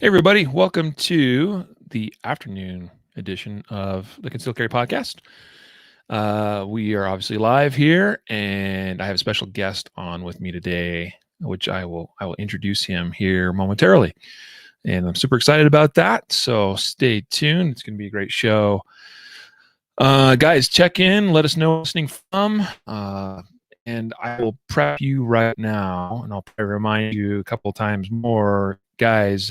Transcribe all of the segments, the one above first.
Hey, everybody. Welcome to the afternoon edition of the Concealed Carry podcast. We are obviously live here, and I have a special guest on with me today, which I will introduce him here momentarily. And I'm super excited about that. So stay tuned. It's going to be a great show. Guys, check in. Let us know where you're listening from. And I will prep you right now, and I'll probably remind you a couple of times more. Guys,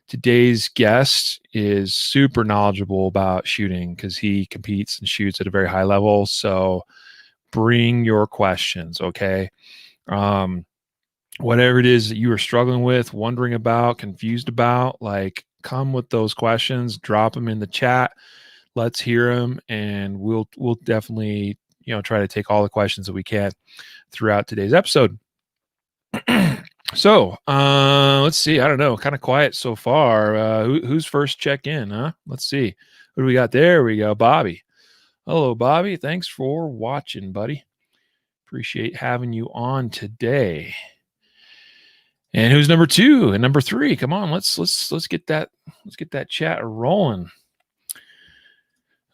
today's guest is super knowledgeable about shooting because he competes and shoots at a very high level. So bring your questions, okay? Whatever it is that you are struggling with, wondering about, confused about, like come with those questions, drop them in the chat. Let's hear them, and we'll definitely try to take all the questions that we can throughout today's episode. So, let's see. I don't know. Kind of quiet so far. Who's first check in, huh? Let's see. What do we got? There we go. Bobby. Hello, Bobby. Thanks for watching, buddy. Appreciate having you on today. And who's number 2 and number 3? Come on, let's get that chat rolling.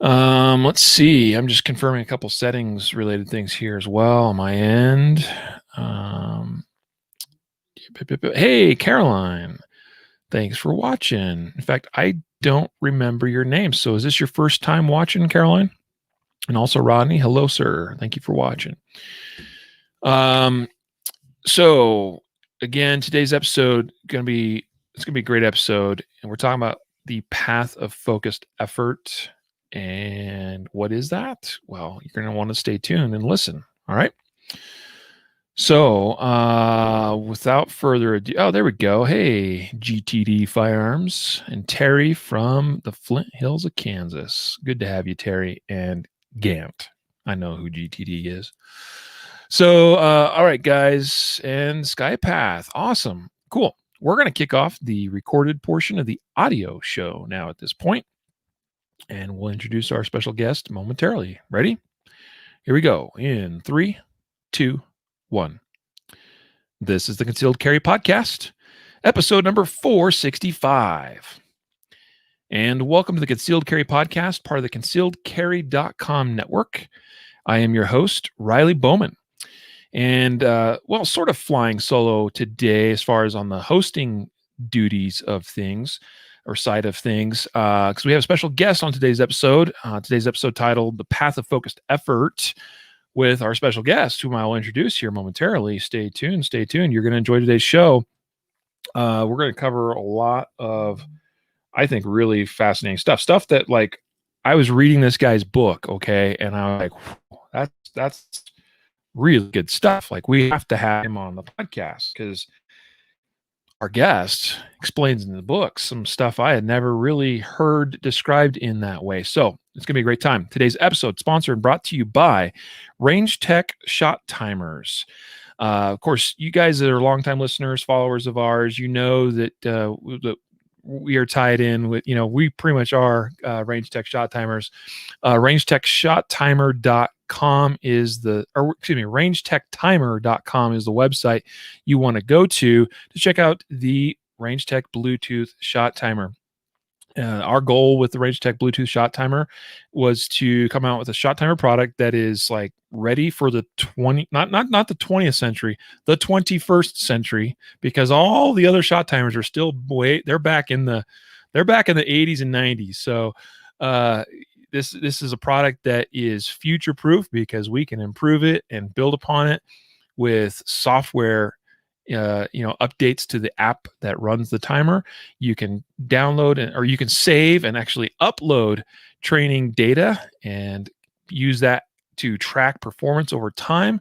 Let's see. I'm just confirming a couple settings related things here as well on my end. Hey, Caroline. Thanks for watching. In fact, I don't remember your name. So is this your first time watching, Caroline? And also Rodney. Hello, sir. Thank you for watching. So again, today's episode it's gonna be a great episode, and we're talking about the path of focused effort. And what is that? Well, you're gonna want to stay tuned and listen. All right. So, without further ado, oh, there we go. Hey, GTD Firearms and Terry from the Flint Hills of Kansas. Good to have you, Terry, and Gant. I know who GTD is. So, all right, guys, and Skypath. Awesome. Cool. We're going to kick off the recorded portion of the audio show now at this point, and we'll introduce our special guest momentarily. Ready? Here we go. In 3, 2, 1. This is the Concealed Carry Podcast, episode number 465. And welcome to the Concealed Carry Podcast, part of the concealedcarry.com network. I am your host, Riley Bowman. And, sort of flying solo today as far as on the hosting duties of things or side of things, because we have a special guest on today's episode. Today's episode titled The Path of Focused Effort, with our special guest, whom I will introduce here momentarily. Stay tuned. You're going to enjoy today's show. We're going to cover a lot of, I think, really fascinating stuff that, like, I was reading this guy's book, okay, and I was like, that's really good stuff. Like, we have to have him on the podcast because our guest explains in the book some stuff I had never really heard described in that way. So it's going to be a great time. Today's episode sponsored and brought to you by Range Tech Shot Timers. Of course, you guys that are longtime listeners, followers of ours, you know that we are tied in with, we pretty much are Range Tech Shot Timers. rangetechshottimer.com is rangetechtimer.com is the website you want to go to check out the Range Tech Bluetooth Shot Timer. Our goal with the Range Tech Bluetooth Shot Timer was to come out with a shot timer product that is like ready for the not the 20th century, the 21st century, because all the other shot timers are still they're back in the 80s and 90s. So this is a product that is future proof because we can improve it and build upon it with software updates to the app that runs the timer. You can download or you can save and actually upload training data and use that to track performance over time.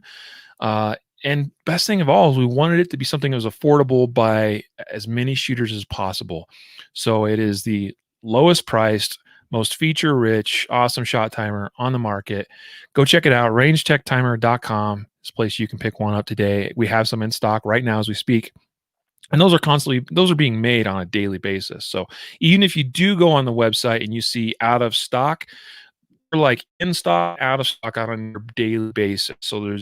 And best thing of all is we wanted it to be something that was affordable by as many shooters as possible. So it is the lowest priced, most feature rich, awesome shot timer on the market. Go check it out, rangetechtimer.com. It's a place you can pick one up today. We have some in stock right now as we speak. And those are being made on a daily basis. So even if you do go on the website and you see out of stock, they're like in stock, out of stock on a daily basis. So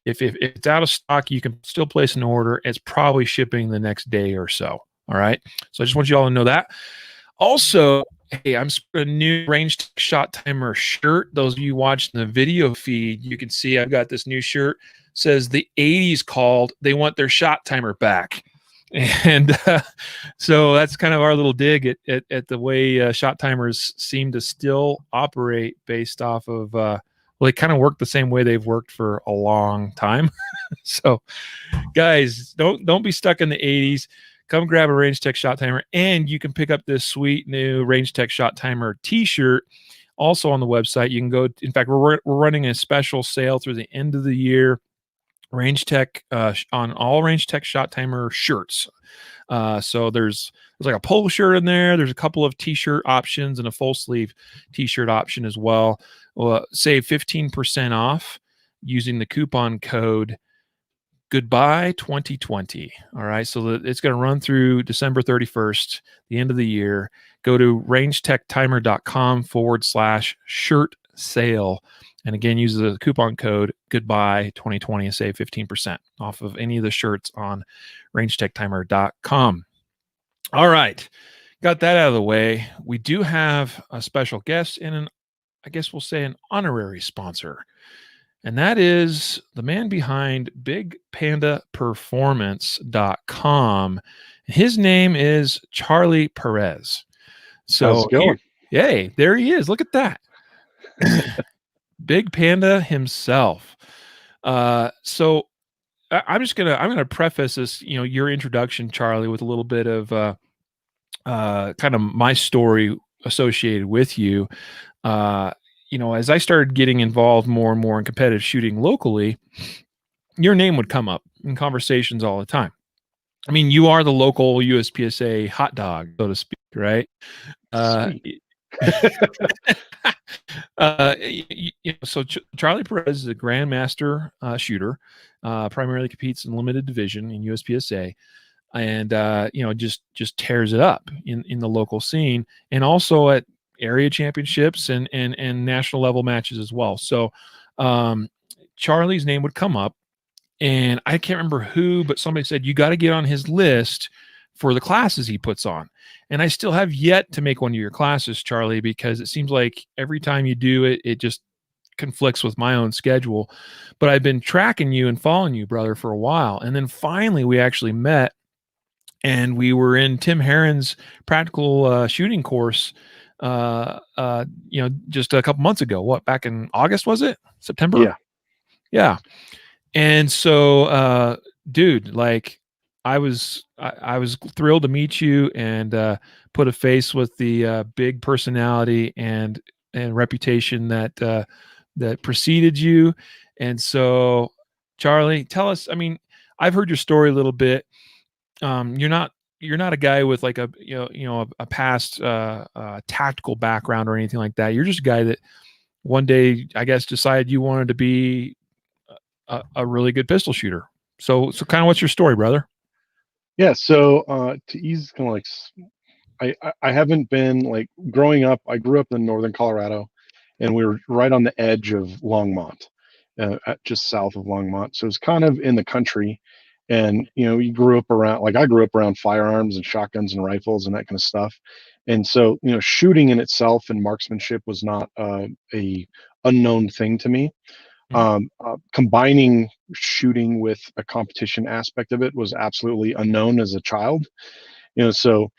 if it's out of stock, you can still place an order. It's probably shipping the next day or so. All right. So I just want you all to know that. Also, hey, I'm a new range tech shot timer shirt. Those of you watching the video feed, you can see I've got this new shirt. It says the 80s called. They want their shot timer back. And so that's kind of our little dig at the way shot timers seem to still operate based off of, well, they kind of work the same way they've worked for a long time. So, guys, don't be stuck in the 80s. Come grab a Range Tech shot timer, and you can pick up this sweet new Range Tech shot timer T-shirt. Also on the website, you can go. In fact, we're running a special sale through the end of the year. Range Tech on all Range Tech shot timer shirts. So there's like a polo shirt in there. There's a couple of T-shirt options and a full sleeve T-shirt option as well. Save 15% off using the coupon code Goodbye 2020. All right. So it's going to run through December 31st, the end of the year. Go to rangetechtimer.com/shirt sale. And again, use the coupon code Goodbye 2020 and save 15% off of any of the shirts on rangetechtimer.com. All right. Got that out of the way. We do have a special guest and I guess we'll say an honorary sponsor. And that is the man behind BigPandaPerformance.com. His name is Charlie Perez. So, how's it going? Yay, there he is. Look at that. Big Panda himself. So I'm gonna preface this, your introduction, Charlie, with a little bit of kind of my story associated with you. As I started getting involved more and more in competitive shooting locally, your name would come up in conversations all the time. I mean, you are the local USPSA hot dog, so to speak, right? So Charlie Perez is a grandmaster shooter, primarily competes in limited division in USPSA, and just tears it up in the local scene, and also at area championships and national level matches as well. So Charlie's name would come up, and I can't remember who, but somebody said, you got to get on his list for the classes he puts on. And I still have yet to make one of your classes, Charlie, because it seems like every time you do it, it just conflicts with my own schedule. But I've been tracking you and following you, brother, for a while. And then finally we actually met, and we were in Tim Herron's practical shooting course, just a couple months ago. Back in August, was it? September? Yeah. And so, dude, like I was thrilled to meet you and put a face with the big personality and reputation that preceded you. And so, Charlie, tell us. I mean, I've heard your story a little bit. You're not a guy with like a past tactical background or anything like that. You're just a guy that one day, I guess, decided you wanted to be a really good pistol shooter. So kind of what's your story, brother? Yeah. So to ease kind of like, I haven't been like growing up. I grew up in northern Colorado, and we were right on the edge of Longmont, just south of Longmont. So it's kind of in the country. And you grew up around, like I grew up around firearms and shotguns and rifles and that kind of stuff. And so shooting in itself and marksmanship was not a unknown thing to me. Combining shooting with a competition aspect of it was absolutely unknown as a child. So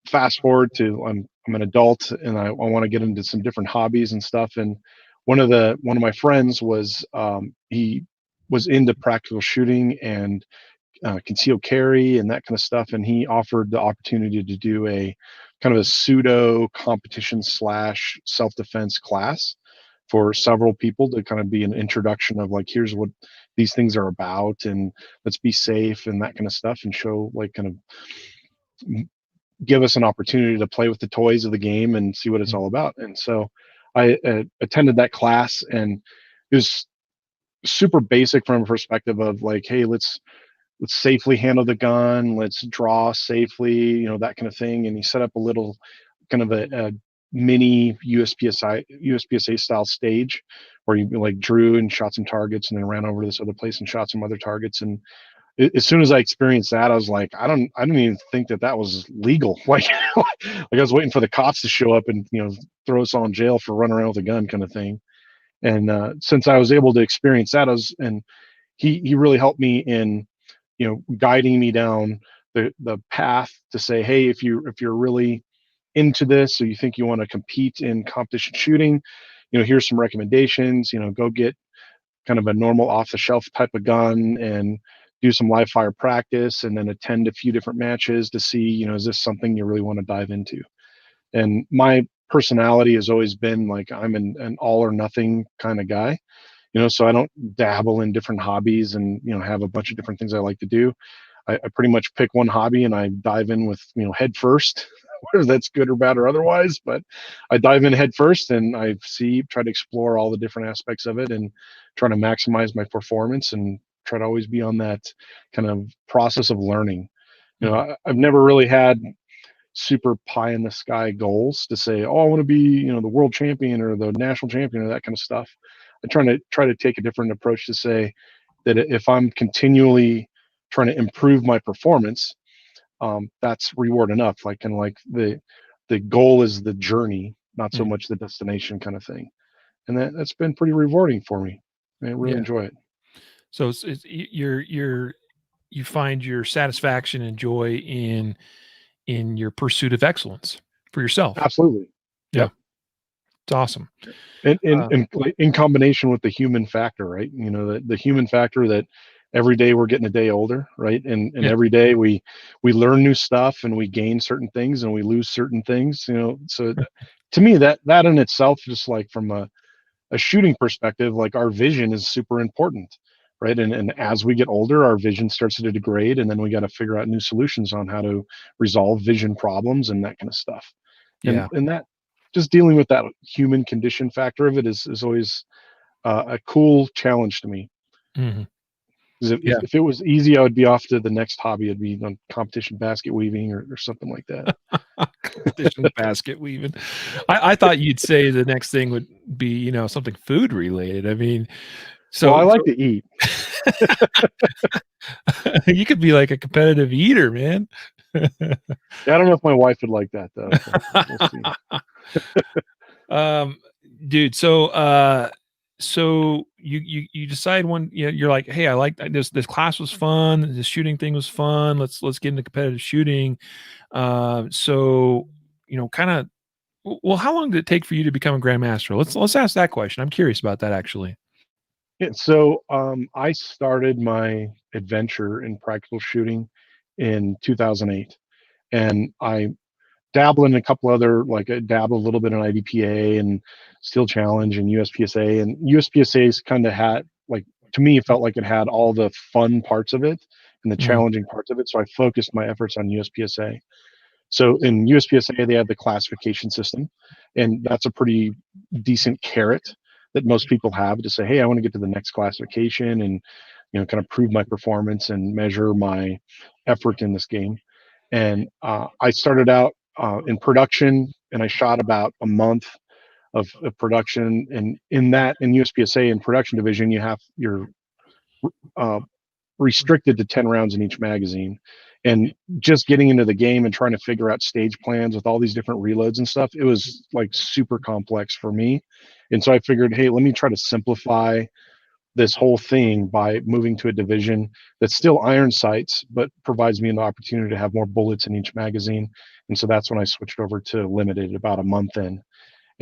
fast forward to I'm an adult, and I want to get into some different hobbies and stuff. And one of my friends was he was into practical shooting and concealed carry and that kind of stuff, and he offered the opportunity to do a kind of a pseudo competition / self-defense class for several people to kind of be an introduction of like, here's what these things are about, and let's be safe and that kind of stuff, and show like kind of give us an opportunity to play with the toys of the game and see what it's all about. And so I attended that class, and it was super basic from a perspective of like, hey, let's safely handle the gun, let's draw safely, that kind of thing. And he set up a little kind of a mini USPSA style stage where you like drew and shot some targets and then ran over to this other place and shot some other targets. And as soon as I experienced that, I was like, I didn't even think that was legal. Like, I was waiting for the cops to show up and throw us all in jail for running around with a gun, kind of thing. And since I was able to experience that, and he really helped me in guiding me down the path to say, hey, if you're really into this, so you think you want to compete in competition shooting, here's some recommendations. Go get kind of a normal off the shelf type of gun and do some live fire practice, and then attend a few different matches to see, is this something you really want to dive into? And my personality has always been like, I'm an all or nothing kind of guy, so I don't dabble in different hobbies and, have a bunch of different things I like to do. I pretty much pick one hobby and I dive in with, head first, whether that's good or bad or otherwise, but I dive in head first and try to explore all the different aspects of it and try to maximize my performance and try to always be on that kind of process of learning. I've never really had super pie in the sky goals to say, oh, I want to be, the world champion or the national champion or that kind of stuff. I try to take a different approach to say that if I'm continually trying to improve my performance, that's reward enough. Like, kind of like the goal is the journey, not so much the destination, kind of thing. And that's been pretty rewarding for me. I really enjoy it. So you find your satisfaction and joy in your pursuit of excellence for yourself. Absolutely. Yeah. It's awesome. And in combination with the human factor, right? The human factor that every day we're getting a day older, right? And every day we learn new stuff and we gain certain things and we lose certain things, so to me that in itself, just like from a shooting perspective, like our vision is super important, right? And as we get older, our vision starts to degrade, and then we got to figure out new solutions on how to resolve vision problems and that kind of stuff. Yeah. And that, just dealing with that human condition factor of it is always a cool challenge to me. Mm-hmm. If it was easy, I would be off to the next hobby. I'd be on competition basket weaving or something like that. Competition basket weaving. I thought you'd say the next thing would be, something food related. I mean, Well, I like to eat. You could be like a competitive eater, man. Yeah, I don't know if my wife would like that though. We'll see. Dude, so you decide when you're like, hey, I like this class was fun, this shooting thing was fun, let's get into competitive shooting. So kind of, well, how long did it take for you to become a grandmaster? Let's ask that question. I'm curious about that, actually. Yeah, so I started my adventure in practical shooting in 2008, and I dabble in a couple other, like I dabble a little bit in IDPA and Steel Challenge and USPSA. And USPSA's kind of had, like, to me, it felt like it had all the fun parts of it and the challenging parts of it. So I focused my efforts on USPSA. So in USPSA, they have the classification system, and that's a pretty decent carrot that most people have to say, hey, I want to get to the next classification and kind of prove my performance and measure my effort in this game. And I started out in production, and I shot about a month of production. And in USPSA in production division, you're uh, restricted to 10 rounds in each magazine. And just getting into the game and trying to figure out stage plans with all these different reloads and stuff, it was like super complex for me. And so I figured, hey, let me try to simplify this whole thing by moving to a division that's still iron sights, but provides me an opportunity to have more bullets in each magazine. And so that's when I switched over to limited about a month in.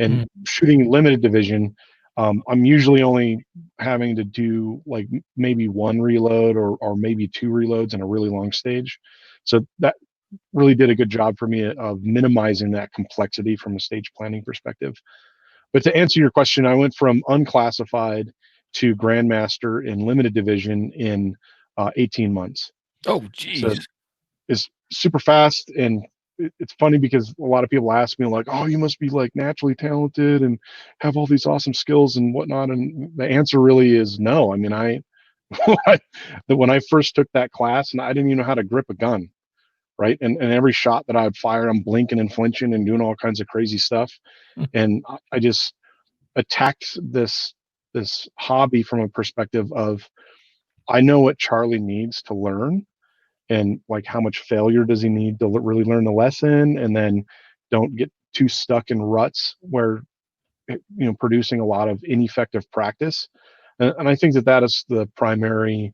And shooting limited division, I'm usually only having to do like maybe one reload or maybe two reloads in a really long stage. So that really did a good job for me of minimizing that complexity from a stage planning perspective. But to answer your question, I went from unclassified to grandmaster in limited division in 18 months. Oh, So geez. it's super fast. And it's funny because a lot of people ask me like, oh, you must be like naturally talented and have all these awesome skills and whatnot. And the answer really is no. I mean, when I first took that class, and I didn't even know how to grip a gun, right? And every shot that I would fire, I'm blinking and flinching and doing all kinds of crazy stuff. And I just attacked this hobby from a perspective of I know what Charlie needs to learn, and like how much failure does he need to really learn the lesson, and then don't get too stuck in ruts where producing a lot of ineffective practice. And I think that that is the primary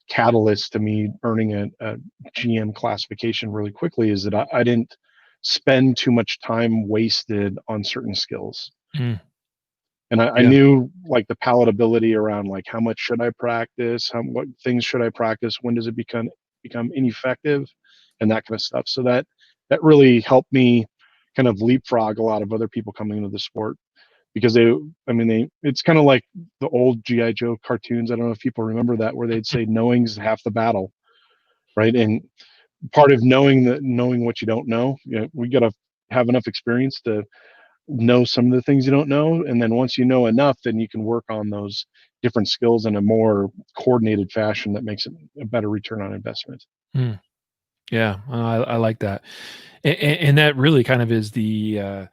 catalyst to me earning a GM classification really quickly, is that I didn't spend too much time wasted on certain skills. Mm, And I yeah. knew like the palatability around like how much should I practice, what things should I practice, when does it become ineffective, and that kind of stuff. So that really helped me kind of leapfrog a lot of other people coming into the sport, because they it's kind of like the old GI Joe cartoons. I don't know if people remember that, where they'd say knowing's half the battle, right? And part of knowing what you don't know, we got to have enough experience to know some of the things you don't know, and then once you know enough, then you can work on those different skills in a more coordinated fashion that makes it a better return on investment. Mm, yeah. I like that. And that really kind of is the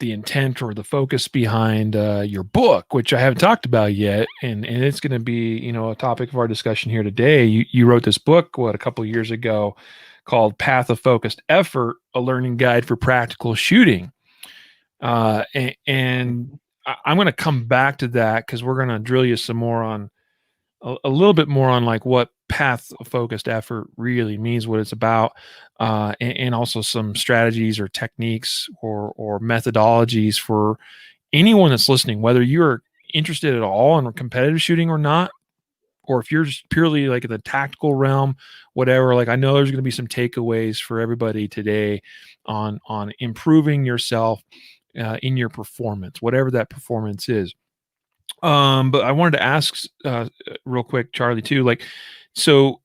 the intent or the focus behind your book, which I haven't talked about yet, and it's going to be a topic of our discussion here today. You wrote this book a couple of years ago called Path of Focused Effort: A Learning Guide for Practical Shooting. And I'm going to come back to that because we're going to drill you some more on a little bit more on like what path focused effort really means, what it's about, and also some strategies or techniques or methodologies for anyone that's listening, whether you're interested at all in competitive shooting or not, or if you're just purely like in the tactical realm, whatever. Like I know there's going to be some takeaways for everybody today on improving yourself in your performance, whatever that performance is. But I wanted to ask real quick, Charlie, too. Like, so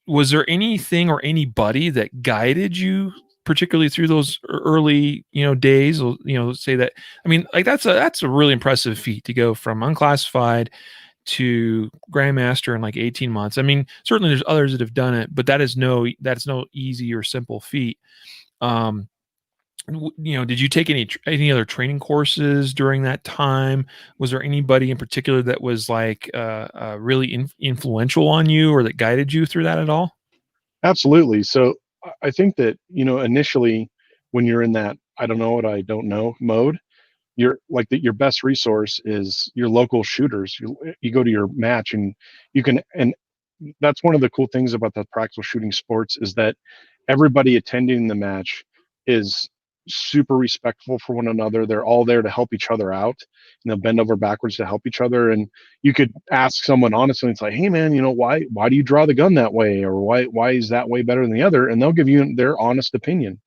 was there anything or anybody that guided you, particularly through those early, days? Say that. I mean, like that's a really impressive feat to go from unclassified to grandmaster in like 18 months. I mean, certainly there's others that have done it, but that's no easy or simple feat. Um, did you take any other training courses during that time? Was there anybody in particular that was like really influential on you or that guided you through that at all? Absolutely. So I think that initially, when you're in that I don't know what I don't know mode, your like that your best resource is your local shooters. You go to your match, and you can and that's one of the cool things about the practical shooting sports, is that everybody attending the match is super respectful for one another. They're all there to help each other out, and they'll bend over backwards to help each other. And you could ask someone honestly, it's like, hey man, why do you draw the gun that way, or why is that way better than the other? And they'll give you their honest opinion.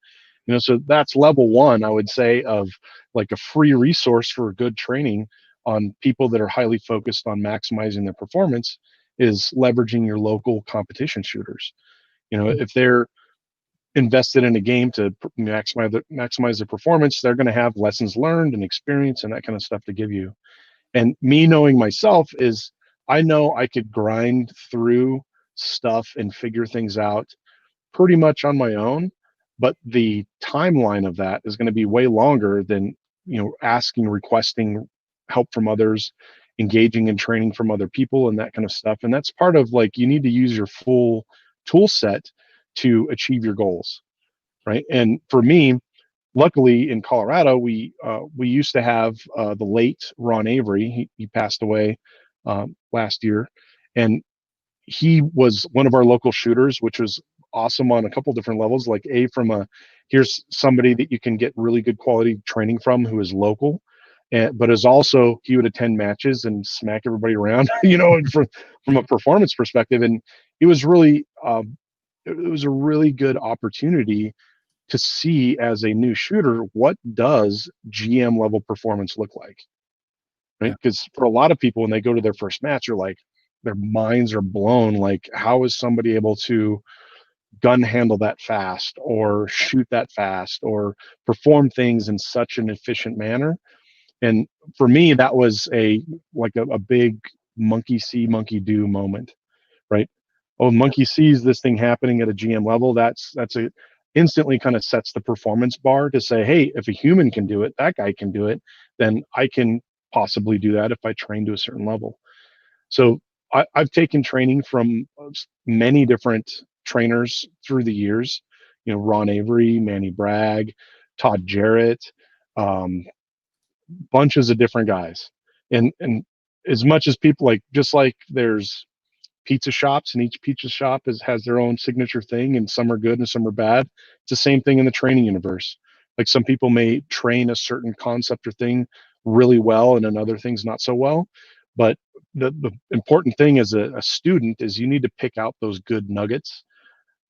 So that's level one, I would say, of like a free resource for good training on people that are highly focused on maximizing their performance, is leveraging your local competition shooters. If they're invested in a game to maximize their performance, they're going to have lessons learned and experience and that kind of stuff to give you. And me knowing myself, is I know I could grind through stuff and figure things out pretty much on my own, but the timeline of that is going to be way longer than requesting help from others, engaging in training from other people and that kind of stuff. And that's part of, like, you need to use your full tool set to achieve your goals, right? And for me, luckily in Colorado, we used to have the late Ron Avery. He passed away last year, and he was one of our local shooters, which was awesome on a couple different levels. Like, from here's somebody that you can get really good quality training from who is local, but is also, he would attend matches and smack everybody around, from a performance perspective. And it was really it was a really good opportunity to see, as a new shooter, what does GM level performance look like, Yeah. right? Because for a lot of people, when they go to their first match, are like, their minds are blown. Like, how is somebody able to gun handle that fast, or shoot that fast, or perform things in such an efficient manner? And for me, that was a big monkey see, monkey do moment, right? Oh, monkey sees this thing happening at a GM level. That's a instantly kind of sets the performance bar to say, hey, if a human can do it, that guy can do it, then I can possibly do that if I train to a certain level. So I've taken training from many different trainers through the years. Ron Avery, Manny Bragg, Todd Jarrett, um, bunches of different guys. And as much as people like, just like there's pizza shops, and each pizza shop has their own signature thing, and some are good and some are bad. It's the same thing in the training universe. Like some people may train a certain concept or thing really well and another things not so well. But the important thing as a student is you need to pick out those good nuggets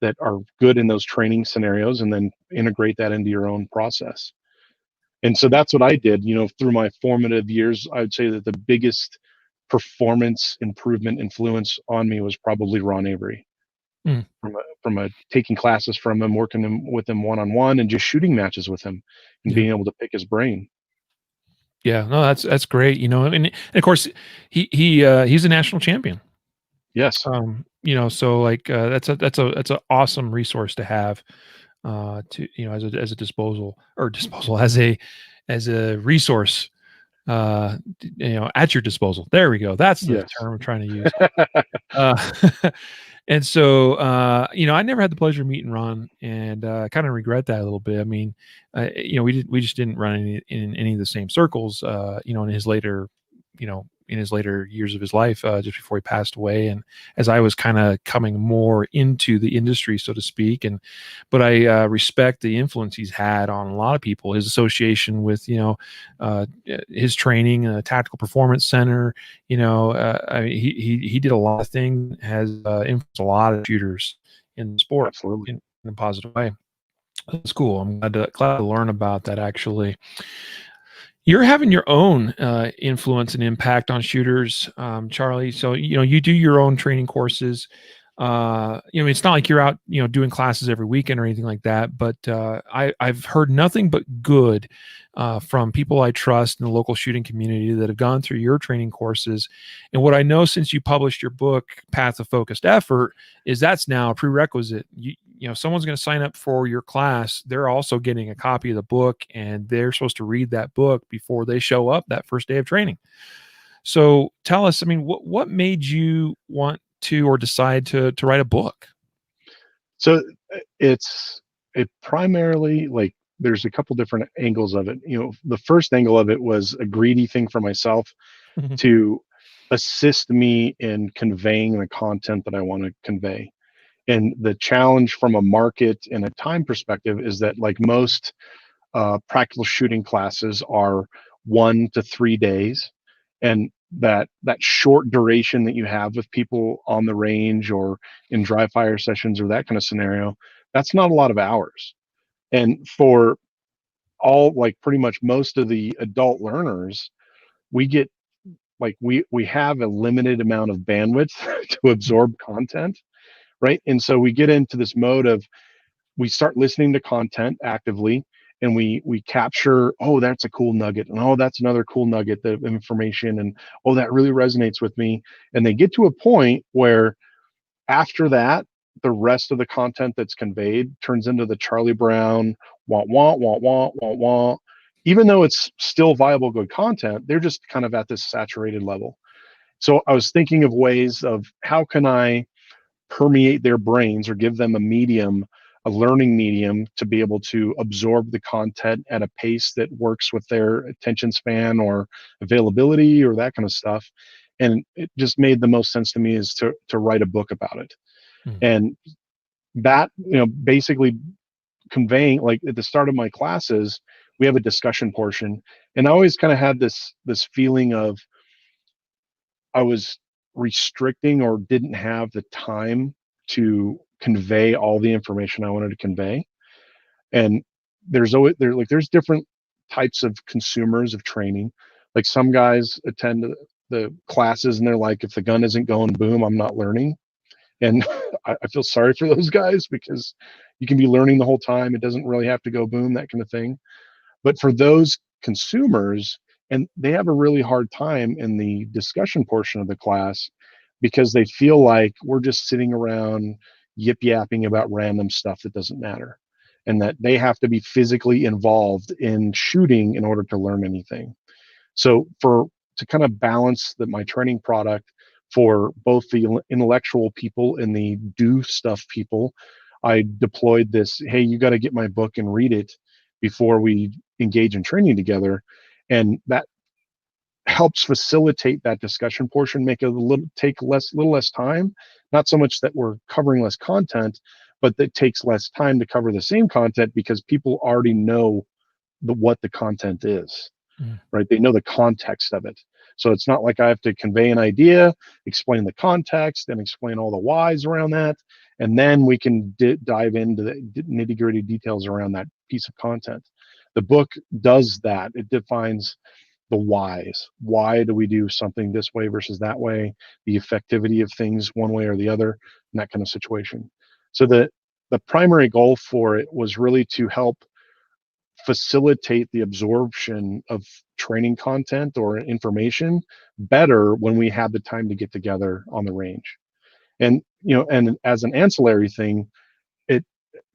that are good in those training scenarios and then integrate that into your own process. And so that's what I did, through my formative years. I would say that the biggest performance improvement influence on me was probably Ron Avery. Mm, From a taking classes from him, working with him one on one, and just shooting matches with him, and yeah. being able to pick his brain. Yeah. No, that's great. And of course he's a national champion. Yes, So like that's a awesome resource to have to as a disposal as a resource at your disposal. There we go. That's the yes, term I'm trying to use. Uh, and so, I never had the pleasure of meeting Ron, and I kind of regret that a little bit. I mean, we just didn't run in any of the same circles. In his later years of his life, just before he passed away, and as I was kind of coming more into the industry, so to speak, but I respect the influence he's had on a lot of people. His association with his training, Tactical Performance Center, I mean, he did a lot of things, has influenced a lot of shooters in the sport absolutely. in a positive way. That's cool. I'm glad to learn about that. Actually, you're having your own influence and impact on shooters, Charlie. So you do your own training courses. It's not like you're out doing classes every weekend or anything like that. But I've heard nothing but good from people I trust in the local shooting community that have gone through your training courses. And what I know, since you published your book, Path of Focused Effort, is that's now a prerequisite. Someone's going to sign up for your class, they're also getting a copy of the book, and they're supposed to read that book before they show up that first day of training. So tell us, I mean, what made you want to or decide to write a book? So it primarily, like, there's a couple different angles of it. The first angle of it was a greedy thing for myself to assist me in conveying the content that I want to convey. And the challenge from a market and a time perspective is that, like most practical shooting classes, are 1 to 3 days, and that short duration that you have with people on the range or in dry fire sessions or that kind of scenario, that's not a lot of hours. And for all, like, pretty much most of the adult learners, we get, like, we have a limited amount of bandwidth to absorb content, right? And so we get into this mode of, we start listening to content actively, and we capture, oh, that's a cool nugget, and oh, that's another cool nugget of information, and oh, that really resonates with me. And they get to a point where, after that, the rest of the content that's conveyed turns into the Charlie Brown wah wah wah wah wah wah. Even though it's still viable good content, they're just kind of at this saturated level. So I was thinking of ways of, how can I permeate their brains, or give them a medium, a learning medium, to be able to absorb the content at a pace that works with their attention span or availability or that kind of stuff. And it just made the most sense to me is to write a book about it. Mm, And that, basically conveying, like, at the start of my classes, we have a discussion portion, and I always kind of had this feeling of, I was restricting or didn't have the time to convey all the information I wanted to convey. And there's different types of consumers of training. Like, some guys attend the classes and they're like, if the gun isn't going boom, I'm not learning. And I feel sorry for those guys, because you can be learning the whole time. It doesn't really have to go boom, that kind of thing. But for those consumers, and they have a really hard time in the discussion portion of the class, because they feel like we're just sitting around yip yapping about random stuff that doesn't matter, and that they have to be physically involved in shooting in order to learn anything. So, to kind of balance my training product For both the intellectual people and the do stuff people, I deployed this, hey, you got to get my book and read it before we engage in training together. And that helps facilitate that discussion portion, make it little less time. Not so much that we're covering less content, but that takes less time to cover the same content because people already know what the content is, right? They know the context of it. So it's not like I have to convey an idea, explain the context, and explain all the whys around that. And then we can dive into the nitty gritty details around that piece of content. The book does that. It defines the whys. Why do we do something this way versus that way? The effectivity of things one way or the other, and that kind of situation. So the primary goal for it was really to help facilitate the absorption of training content or information better when we have the time to get together on the range. And and as an ancillary thing, it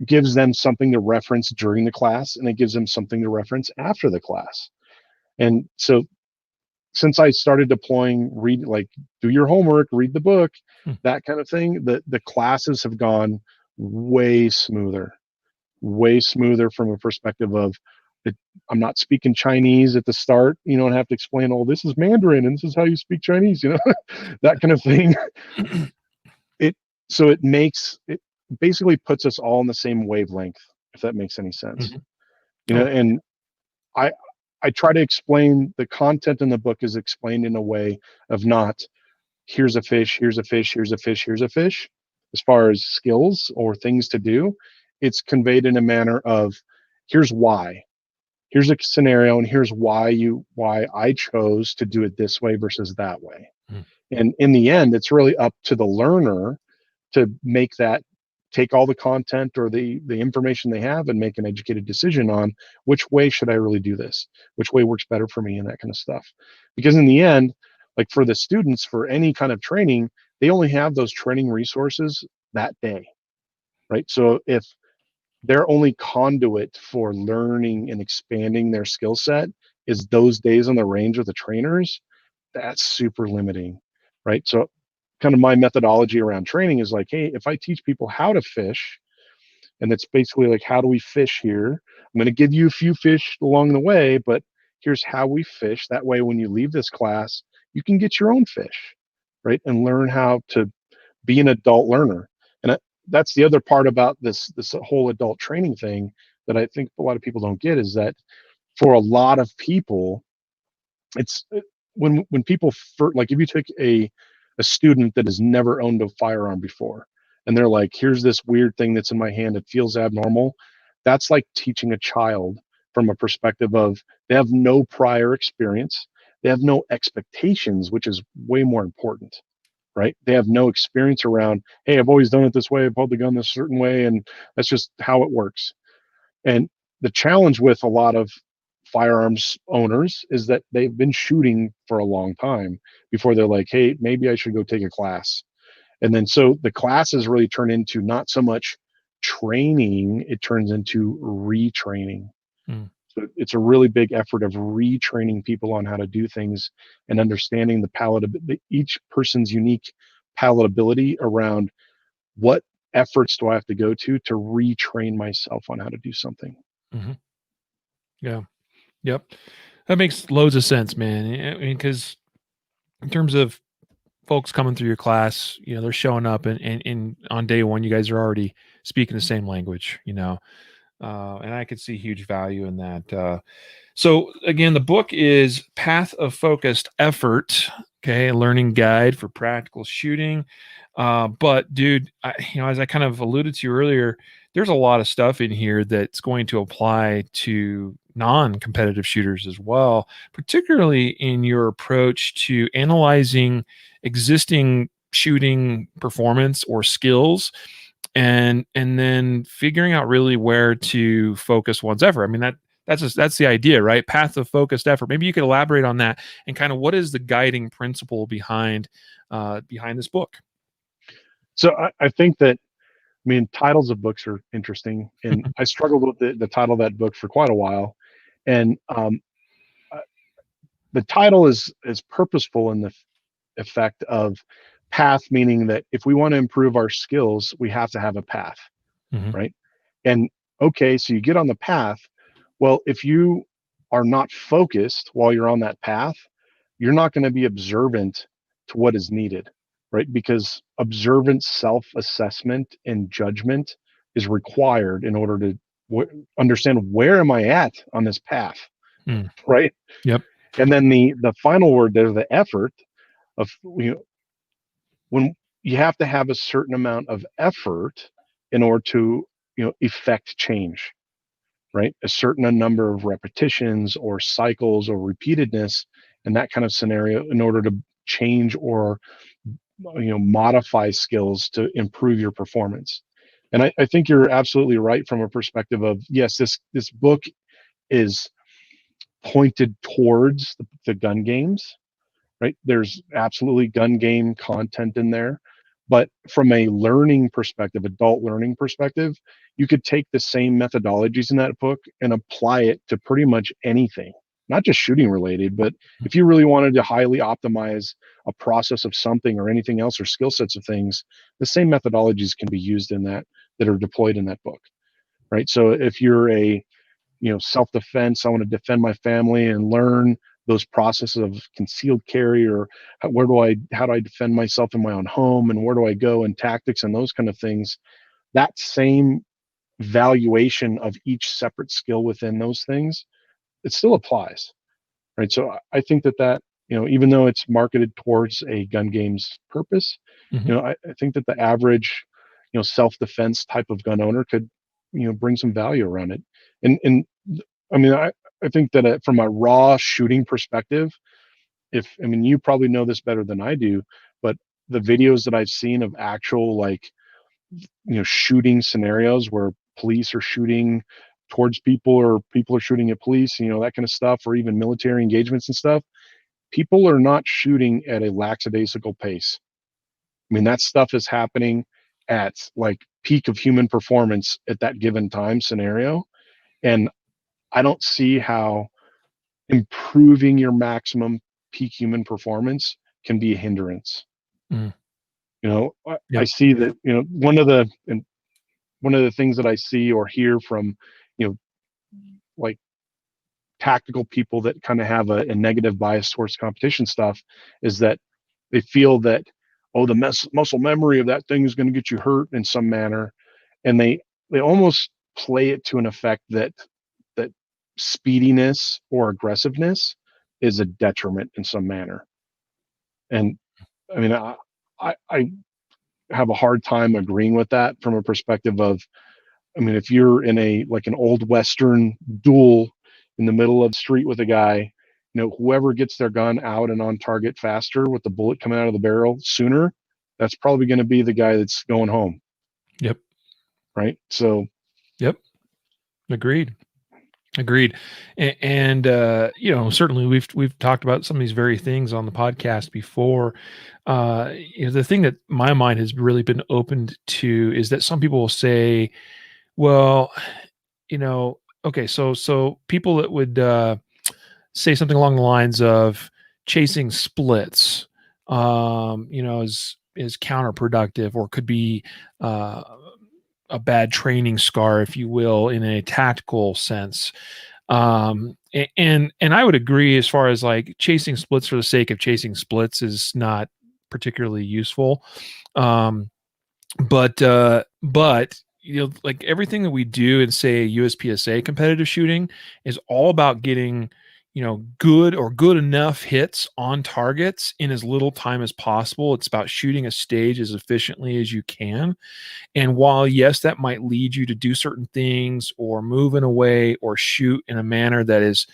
gives them something to reference during the class, and it gives them something to reference after the class. And so since I started deploying do your homework, read the book, that kind of thing, the classes have gone way smoother from a perspective of I'm not speaking Chinese at the start, and have to explain, oh, this is Mandarin and this is how you speak Chinese, that kind of thing. It basically puts us all in the same wavelength, if that makes any sense. And I try to explain the content in the book is explained in a way of not here's a fish, here's a fish, here's a fish, here's a fish. As far as skills or things to do, it's conveyed in a manner of here's why. Here's a scenario, and here's why I chose to do it this way versus that way. And in the end, it's really up to the learner to take all the content or the information they have and make an educated decision on which way should I really do this, which way works better for me, and that kind of stuff. Because in the end, like for the students, for any kind of training, they only have those training resources that day, right? So if their only conduit for learning and expanding their skill set is those days on the range with the trainers, that's super limiting, right? So kind of my methodology around training is like, hey, if I teach people how to fish, and it's basically like, how do we fish here? I'm going to give you a few fish along the way, but here's how we fish. That way, when you leave this class, you can get your own fish, right? And learn how to be an adult learner. And that's the other part about this whole adult training thing that I think a lot of people don't get, is that for a lot of people, it's when people like, if you take a student that has never owned a firearm before, and they're like, here's this weird thing that's in my hand, it feels abnormal. That's like teaching a child from a perspective of they have no prior experience, they have no expectations, which is way more important, right? They have no experience around, hey, I've always done it this way, I've held the gun this certain way, and that's just how it works. And the challenge with a lot of firearms owners is that they've been shooting for a long time before they're like, hey, maybe I should go take a class. And then so the classes really turn into not so much training, it turns into retraining. So it's a really big effort of retraining people on how to do things and understanding each person's unique palatability around what efforts do I have to go to retrain myself on how to do something. Yeah. Yep. That makes loads of sense, man. I mean, because in terms of folks coming through your class, they're showing up and on day one, you guys are already speaking the same language, and I could see huge value in that. So again, the book is Path of Focused Effort, okay, a learning guide for practical shooting. But dude, as I kind of alluded to earlier, there's a lot of stuff in here that's going to apply to non-competitive shooters as well, particularly in your approach to analyzing existing shooting performance or skills and then figuring out really where to focus one's effort. I mean, that's the idea, right? Path of focused effort. Maybe you could elaborate on that and kind of what is the guiding principle behind this book. So I think that, I mean, titles of books are interesting, and I struggled with the title of that book for quite a while. And the title is purposeful effect of path, meaning that if we want to improve our skills, we have to have a path, Mhm. right? And okay, so you get on the path. Well, if you are not focused while you're on that path, you're not going to be observant to what is needed, right? Because observant self assessment and judgment is required in order to understand where am I at on this path, Mm. right? Yep. And then the final word there, the effort of, when you have to have a certain amount of effort in order to, effect change, right? A certain number of repetitions or cycles or repeatedness in that kind of scenario in order to change or, modify skills to improve your performance. And I think you're absolutely right from a perspective of, yes, this book is pointed towards the gun games, right? There's absolutely gun game content in there. But from a learning perspective, adult learning perspective, you could take the same methodologies in that book and apply it to pretty much anything, not just shooting related, but if you really wanted to highly optimize a process of something or anything else or skill sets of things, the same methodologies can be used in that are deployed in that book, right? So if you're a, self-defense, I want to defend my family and learn those processes of concealed carry, or how do I defend myself in my own home, and where do I go, and tactics and those kind of things, that same valuation of each separate skill within those things, it still applies, right? So I think that, even though it's marketed towards a gun game's purpose, Mhm. I think that the average, self-defense type of gun owner could, bring some value around it. And I mean, I think that from a raw shooting perspective, I mean, you probably know this better than I do, but the videos that I've seen of actual, like, shooting scenarios where police are shooting towards people or people are shooting at police, that kind of stuff, or even military engagements and stuff, people are not shooting at a lackadaisical pace. I mean, that stuff is happening at, like, peak of human performance at that given time scenario. And I don't see how improving your maximum peak human performance can be a hindrance. Mm. I Yep. see that, one of the things that I see or hear from, like, tactical people that kind of have a negative bias towards competition stuff is that they feel that, oh, the muscle memory of that thing is going to get you hurt in some manner. And they almost play it to an effect that speediness or aggressiveness is a detriment in some manner. And I mean, I have a hard time agreeing with that from a perspective of, I mean, if you're in a, like, an old Western duel in the middle of the street with a guy, whoever gets their gun out and on target faster with the bullet coming out of the barrel sooner, that's probably going to be the guy that's going home. Yep. Right. So, Yep. Agreed. Agreed. And certainly we've talked about some of these very things on the podcast before. The thing that my mind has really been opened to is that some people will say, well, okay, so people that would say something along the lines of chasing splits, is counterproductive, or could be uh, a bad training scar, if you will, in a tactical sense. And I would agree, as far as, like, chasing splits for the sake of chasing splits is not particularly useful. Um, but like everything that we do in, say, USPSA competitive shooting is all about getting, good or good enough hits on targets in as little time as possible. It's about shooting a stage as efficiently as you can. And while, yes, that might lead you to do certain things or move in a way or shoot in a manner that is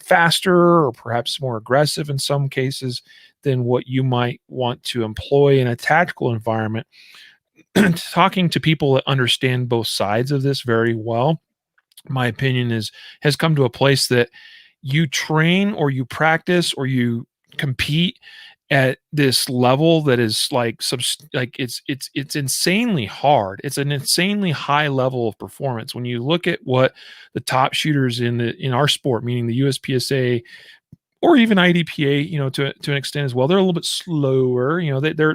faster or perhaps more aggressive in some cases than what you might want to employ in a tactical environment, talking to people that understand both sides of this very well, my opinion has come to a place that you train or you practice or you compete at this level that is like it's insanely hard. It's an insanely high level of performance. When you look at what the top shooters in our sport, meaning the USPSA or even IDPA, to an extent as well. They're a little bit slower.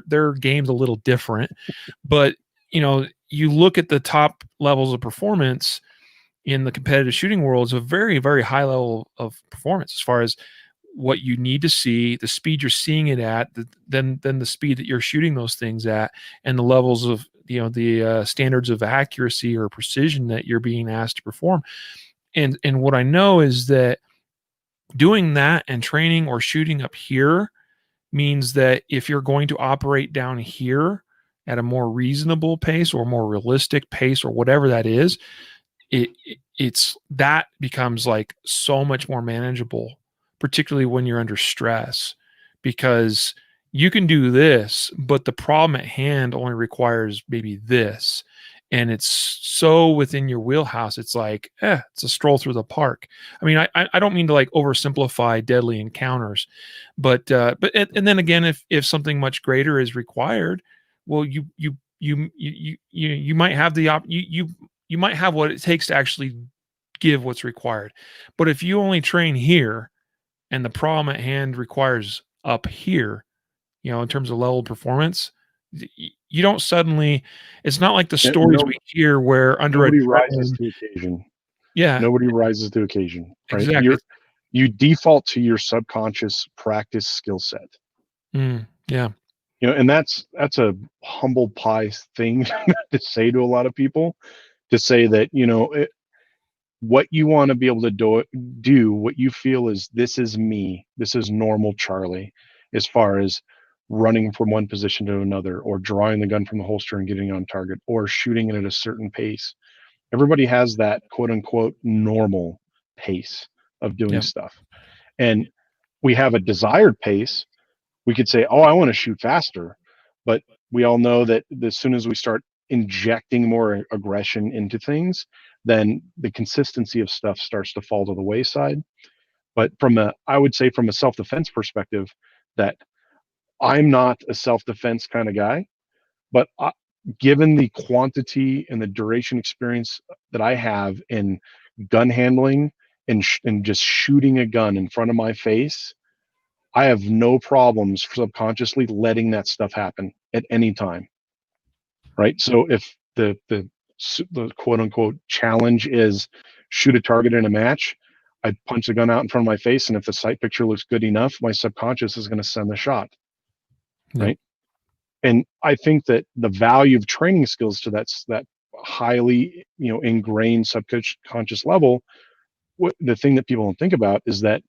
Their game's a little different, but you look at the top levels of performance in the competitive shooting world, is a very, very high level of performance as far as what you need to see, the speed you're seeing it at, then the speed that you're shooting those things at, and the levels of the standards of accuracy or precision that you're being asked to perform. And what I know is that doing that and training or shooting up here means that if you're going to operate down here at a more reasonable pace or more realistic pace or whatever that is, it's that becomes like so much more manageable, particularly when you're under stress, because you can do this, but the problem at hand only requires maybe this, and it's so within your wheelhouse. It's like, it's a stroll through the park. I mean, I don't mean to like oversimplify deadly encounters, but and then again, if something much greater is required, well, you might have you might have what it takes to actually give what's required. But if you only train here and the problem at hand requires up here, in terms of level of performance, you don't suddenly, it's not like the stories we hear where under Nobody rises adrenaline. to occasion. Yeah, Nobody rises to occasion, right? exactly. You default to your subconscious practice skill set. Yeah. And that's a humble pie thing to say to a lot of people, to say that, what you want to be able to do what you feel is, this is me, this is normal Charlie, as far as running from one position to another, or drawing the gun from the holster and getting on target, or shooting it at a certain pace. Everybody has that quote unquote normal pace of doing Yeah. stuff. And we have a desired pace. We could say, oh, I want to shoot faster. But we all know that as soon as we start injecting more aggression into things, then the consistency of stuff starts to fall to the wayside. But I would say from a self-defense perspective, that I'm not a self-defense kind of guy, but given the quantity and the duration experience that I have in gun handling and just shooting a gun in front of my face, I have no problems subconsciously letting that stuff happen at any time. Right. So if the quote unquote challenge is shoot a target in a match, I punch the gun out in front of my face, and if the sight picture looks good enough, my subconscious is going to send the shot. Yeah. Right. And I think that the value of training skills to that highly ingrained subconscious level, the thing that people don't think about is that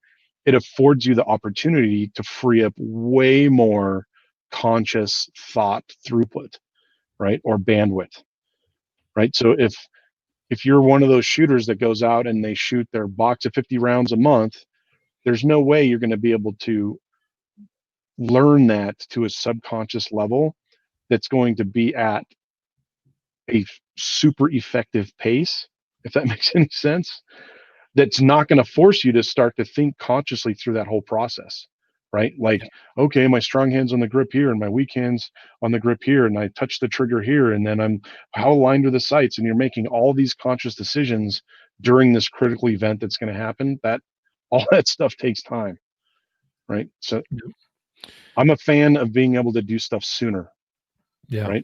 it affords you the opportunity to free up way more conscious thought throughput, right, or bandwidth, right? So if you're one of those shooters that goes out and they shoot their box of 50 rounds a month, there's no way you're going to be able to learn that to a subconscious level that's going to be at a super effective pace, if that makes any sense. That's not going to force you to start to think consciously through that whole process, right? Like, okay, my strong hand's on the grip here and my weak hand's on the grip here, and I touch the trigger here, and then how aligned are the sights, and you're making all these conscious decisions during this critical event that's going to happen. That all that stuff takes time, right? So I'm a fan of being able to do stuff sooner. Yeah. Right.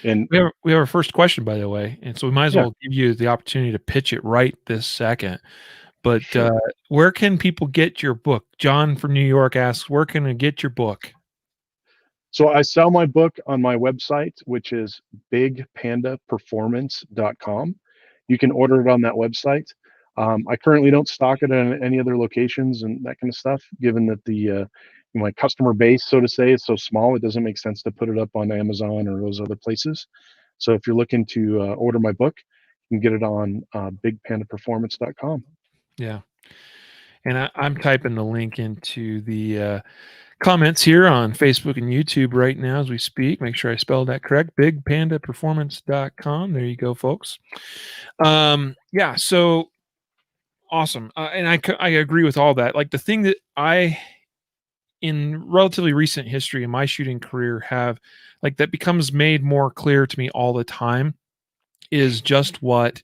And we have our first question, by the way, and so we might as well give you the opportunity to pitch it right this second. But where can people get your book? John from New York asks, where can I get your book? So I sell my book on my website, which is bigpandaperformance.com. You can order it on that website. I currently don't stock it in any other locations and that kind of stuff, given that my customer base, so to say, is so small. It doesn't make sense to put it up on Amazon or those other places. So if you're looking to order my book, you can get it on bigpandaperformance.com. Yeah. And I'm typing the link into the comments here on Facebook and YouTube right now as we speak. Make sure I spelled that correct. Bigpandaperformance.com. There you go, folks. Yeah. So awesome. And I agree with all that. Like the thing that in relatively recent history in my shooting career have like that becomes made more clear to me all the time is just what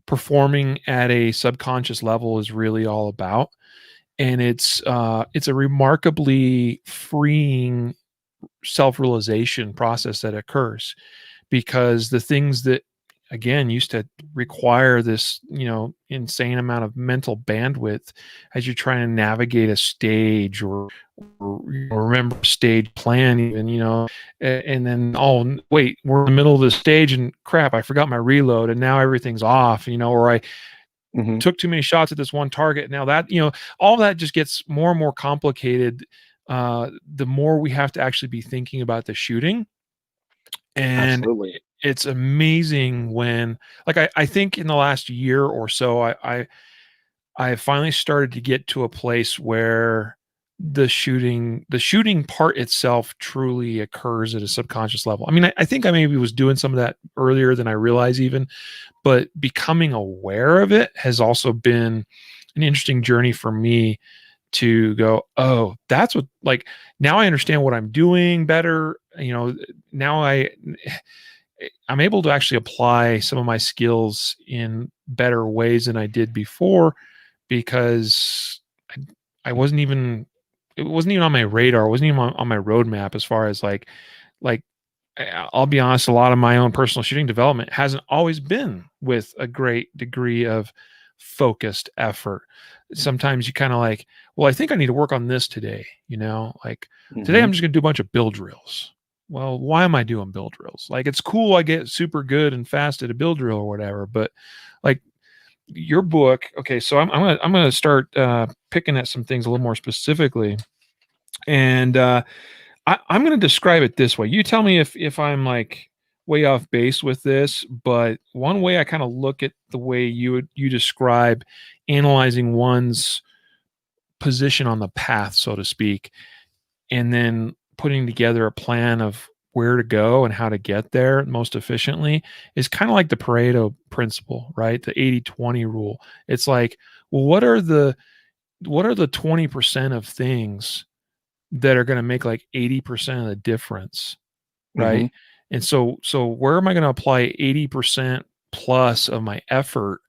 performing at a subconscious level is really all about. and it's a remarkably freeing self-realization process that occurs, because the things that again used to require this insane amount of mental bandwidth as you're trying to navigate a stage, or remember a stage plan even, and then, oh wait, we're in the middle of the stage and crap, I forgot my reload and now everything's off, or I Hmm. took too many shots at this one target. Now that, all that just gets more and more complicated the more we have to actually be thinking about the shooting. And Absolutely. it's amazing when, like, I think in the last year or so, I finally started to get to a place where the shooting part itself truly occurs at a subconscious level. I mean, I think I maybe was doing some of that earlier than I realized even, but becoming aware of it has also been an interesting journey for me to go, oh, that's what, like, now I understand what I'm doing better. Now I'm able to actually apply some of my skills in better ways than I did before, because I wasn't even it wasn't even on my radar. It wasn't even on my roadmap as far as like I'll be honest, a lot of my own personal shooting development hasn't always been with a great degree of focused effort. Sometimes you kind of like, well, I think I need to work on this today, like today Hmm. I'm just going to do a bunch of build drills. Well, why am I doing build drills? Like, it's cool, I get super good and fast at a build drill or whatever, but like your book, okay, so I'm gonna start picking at some things a little more specifically, and I'm going to describe it this way. You tell me if I'm like way off base with this, but one way I kind of look at the way you describe analyzing one's position on the path, so to speak, and then putting together a plan of where to go and how to get there most efficiently is kind of like the Pareto principle, right? The 80-20 rule. It's like, well, what are the 20% of things that are going to make like 80% of the difference, Hmm. right? And so where am I going to apply 80% plus of my effort,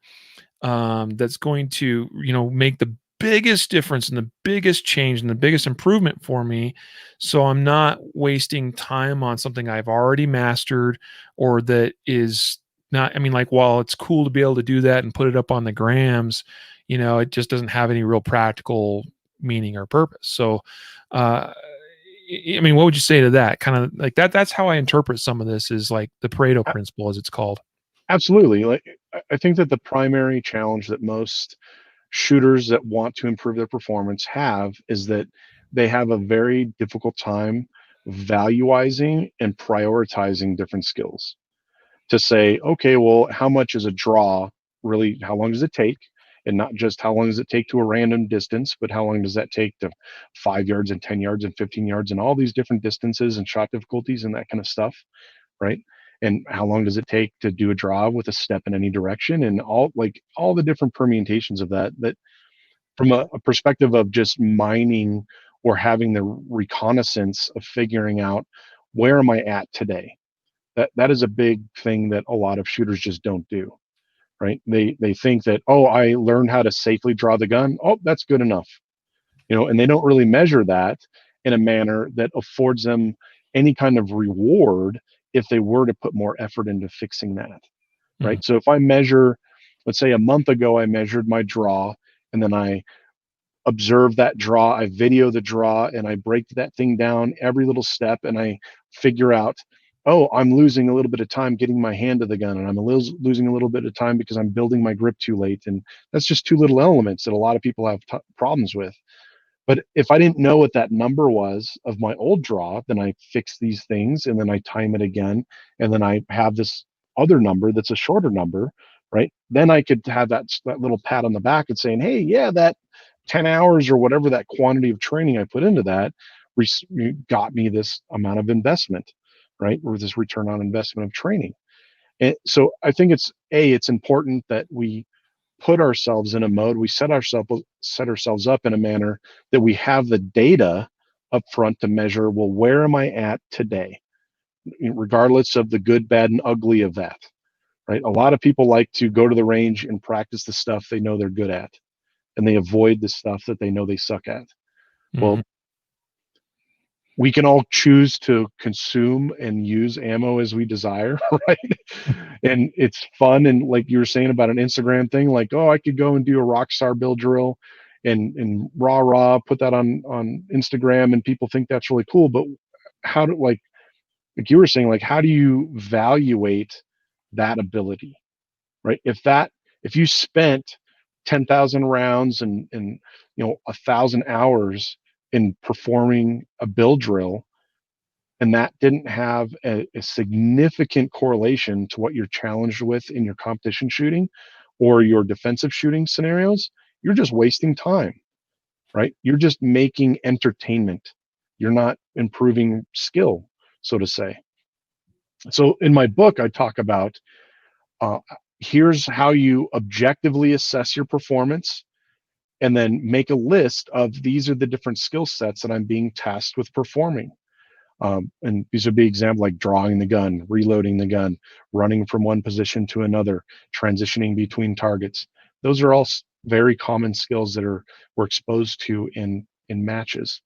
that's going to make the biggest difference and the biggest change and the biggest improvement for me, so I'm not wasting time on something I've already mastered, or that is not, I mean, like, while it's cool to be able to do that and put it up on the grams, it just doesn't have any real practical meaning or purpose. So uh I mean, what would you say to that? Kind of like that's how I interpret some of this, is like the Pareto principle, as it's called. Absolutely. Like, I think that the primary challenge that most shooters that want to improve their performance have is that they have a very difficult time valuizing and prioritizing different skills. To say, okay, well, how much is a draw really? How long does it take? And not just how long does it take to a random distance, but how long does that take to 5 yards and 10 yards and 15 yards and all these different distances and shot difficulties and that kind of stuff, right? And how long does it take to do a draw with a step in any direction and all the different permutations of that, that from a perspective of just mining or having the reconnaissance of figuring out where am I at today. That is a big thing that a lot of shooters just don't do, right? They think that, oh, I learned how to safely draw the gun, oh, that's good enough, and they don't really measure that in a manner that affords them any kind of reward if they were to put more effort into fixing that, Mhm, right? So if I measure, let's say a month ago I measured my draw, and then I observe that draw, I video the draw, and I break that thing down every little step, and I figure out, oh, I'm losing a little bit of time getting my hand to the gun, and I'm losing a little bit of time because I'm building my grip too late, and that's just two little elements that a lot of people have problems with. But if I didn't know what that number was of my old draw, then I fix these things and then I time it again. And then I have this other number that's a shorter number, right? Then I could have that little pat on the back and saying, hey, yeah, that 10 hours or whatever that quantity of training I put into that got me this amount of investment, right? Or this return on investment of training. And so I think it's important that we put ourselves in a mode, we set ourselves up in a manner that we have the data up front to measure, well, where am I at today, regardless of the good, bad, and ugly of that, right? A lot of people like to go to the range and practice the stuff they know they're good at. and they avoid the stuff that they know they suck at. Well, Mhm. we can all choose to consume and use ammo as we desire, right? And it's fun. And like you were saying about an Instagram thing, like, oh, I could go and do a rock star build drill and rah put that on Instagram, and people think that's really cool. But how do, like you were saying, like, how do you evaluate that ability, right? If you spent 10,000 rounds and 1,000 hours in performing a build drill, and that didn't have a significant correlation to what you're challenged with in your competition shooting or your defensive shooting scenarios, you're just wasting time, right? You're just making entertainment. You're not improving skill, so to say. So in my book, I talk about uh, here's how you objectively assess your performance, and then make a list of these are the different skill sets that I'm being tasked with performing. And these would be examples like drawing the gun, reloading the gun, running from one position to another, transitioning between targets. Those are all very common skills that we're exposed to in matches.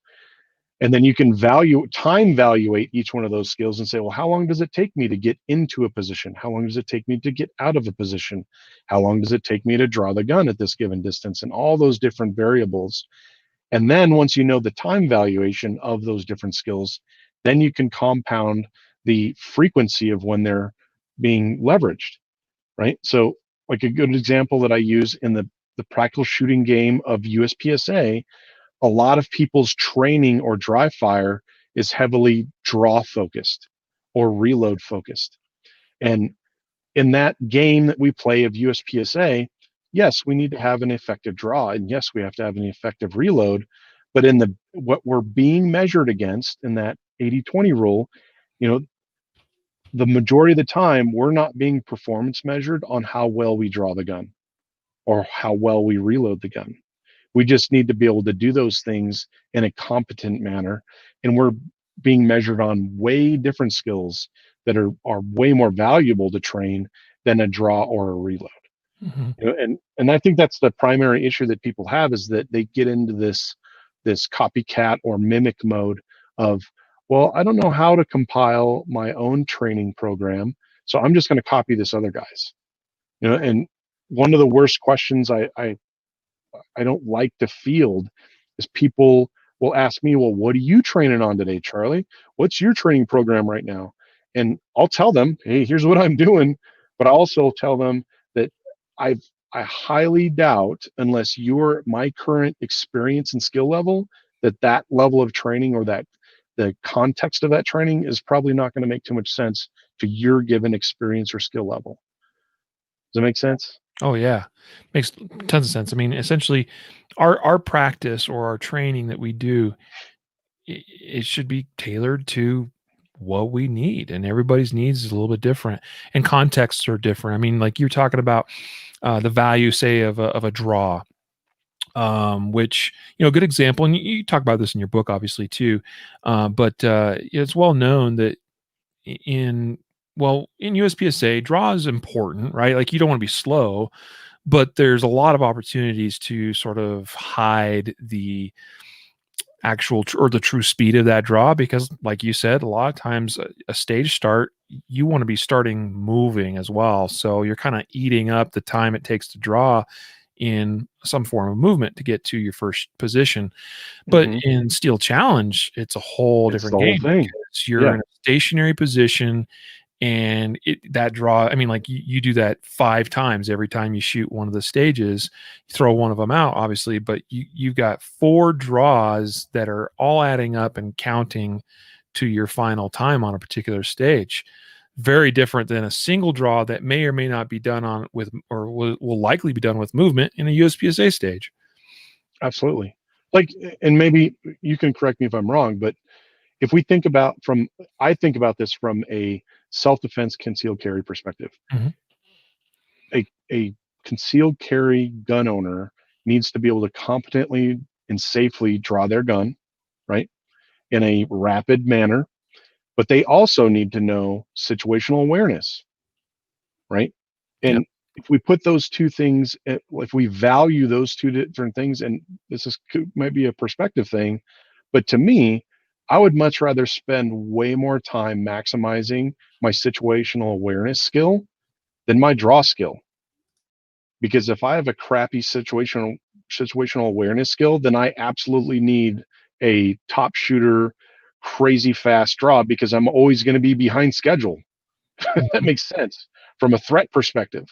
And then you can time evaluate each one of those skills and say, well, how long does it take me to get into a position? How long does it take me to get out of a position? How long does it take me to draw the gun at this given distance? And all those different variables. And then once you know the time valuation of those different skills, then you can compound the frequency of when they're being leveraged, right? So like a good example that I use in the practical shooting game of USPSA, a lot of people's training or dry fire is heavily draw focused or reload focused. And in that game that we play of USPSA, yes, we need to have an effective draw, and yes, we have to have an effective reload. But in the what we're being measured against in that 80-20 rule, you know, the majority of the time we're not being performance measured on how well we draw the gun or how well we reload the gun. We just need to be able to do those things in a competent manner, and we're being measured on way different skills that are way more valuable to train than a draw or a reload. Mhm. And I think that's the primary issue that people have, is that they get into this copycat or mimic mode of, well, I don't know how to compile my own training program, so I'm just going to copy this other guy's. And one of the worst questions I don't like to field is people will ask me, well, what are you training on today, Charlie? What's your training program right now? And I'll tell them, hey, here's what I'm doing. But I also tell them that I've I highly doubt, unless you're my current experience and skill level, that level of training or that the context of that training is probably not going to make too much sense to your given experience or skill level. Does that make sense? Oh yeah, makes tons of sense. I mean, essentially, our practice or our training that we do, it should be tailored to what we need, and everybody's needs is a little bit different, and contexts are different. I mean, like you're talking about the value, say, of a draw, which a good example, and you talk about this in your book, obviously too, but it's well known that in in USPSA, draw is important, right? Like you don't want to be slow, but there's a lot of opportunities to sort of hide the actual or the true speed of that draw because, like you said, a lot of times a stage start, you want to be starting moving as well. So you're kind of eating up the time it takes to draw in some form of movement to get to your first position. But Hmm. in Steel Challenge, it's a whole It's different the whole game thing. because you're Yeah. in a stationary position and that draw, I mean, like you do that 5 times every time you shoot one of the stages. You throw one of them out, obviously, but you've got 4 draws that are all adding up and counting to your final time on a particular stage. Very different than a single draw that may or may not be done on with, or will likely be done with movement in a USPSA stage. Absolutely. Like, and maybe you can correct me if I'm wrong, but if we think about I think about this from a self-defense concealed carry perspective. Mhm. A concealed carry gun owner needs to be able to competently and safely draw their gun, right, in a rapid manner, but they also need to know situational awareness, right? Yep. And if we put those two things, if we value those two different things, and might be a perspective thing, but to me, I would much rather spend way more time maximizing my situational awareness skill than my draw skill. Because if I have a crappy situational awareness skill, then I absolutely need a top shooter, crazy fast draw because I'm always going to be behind schedule. That makes sense from a threat perspective.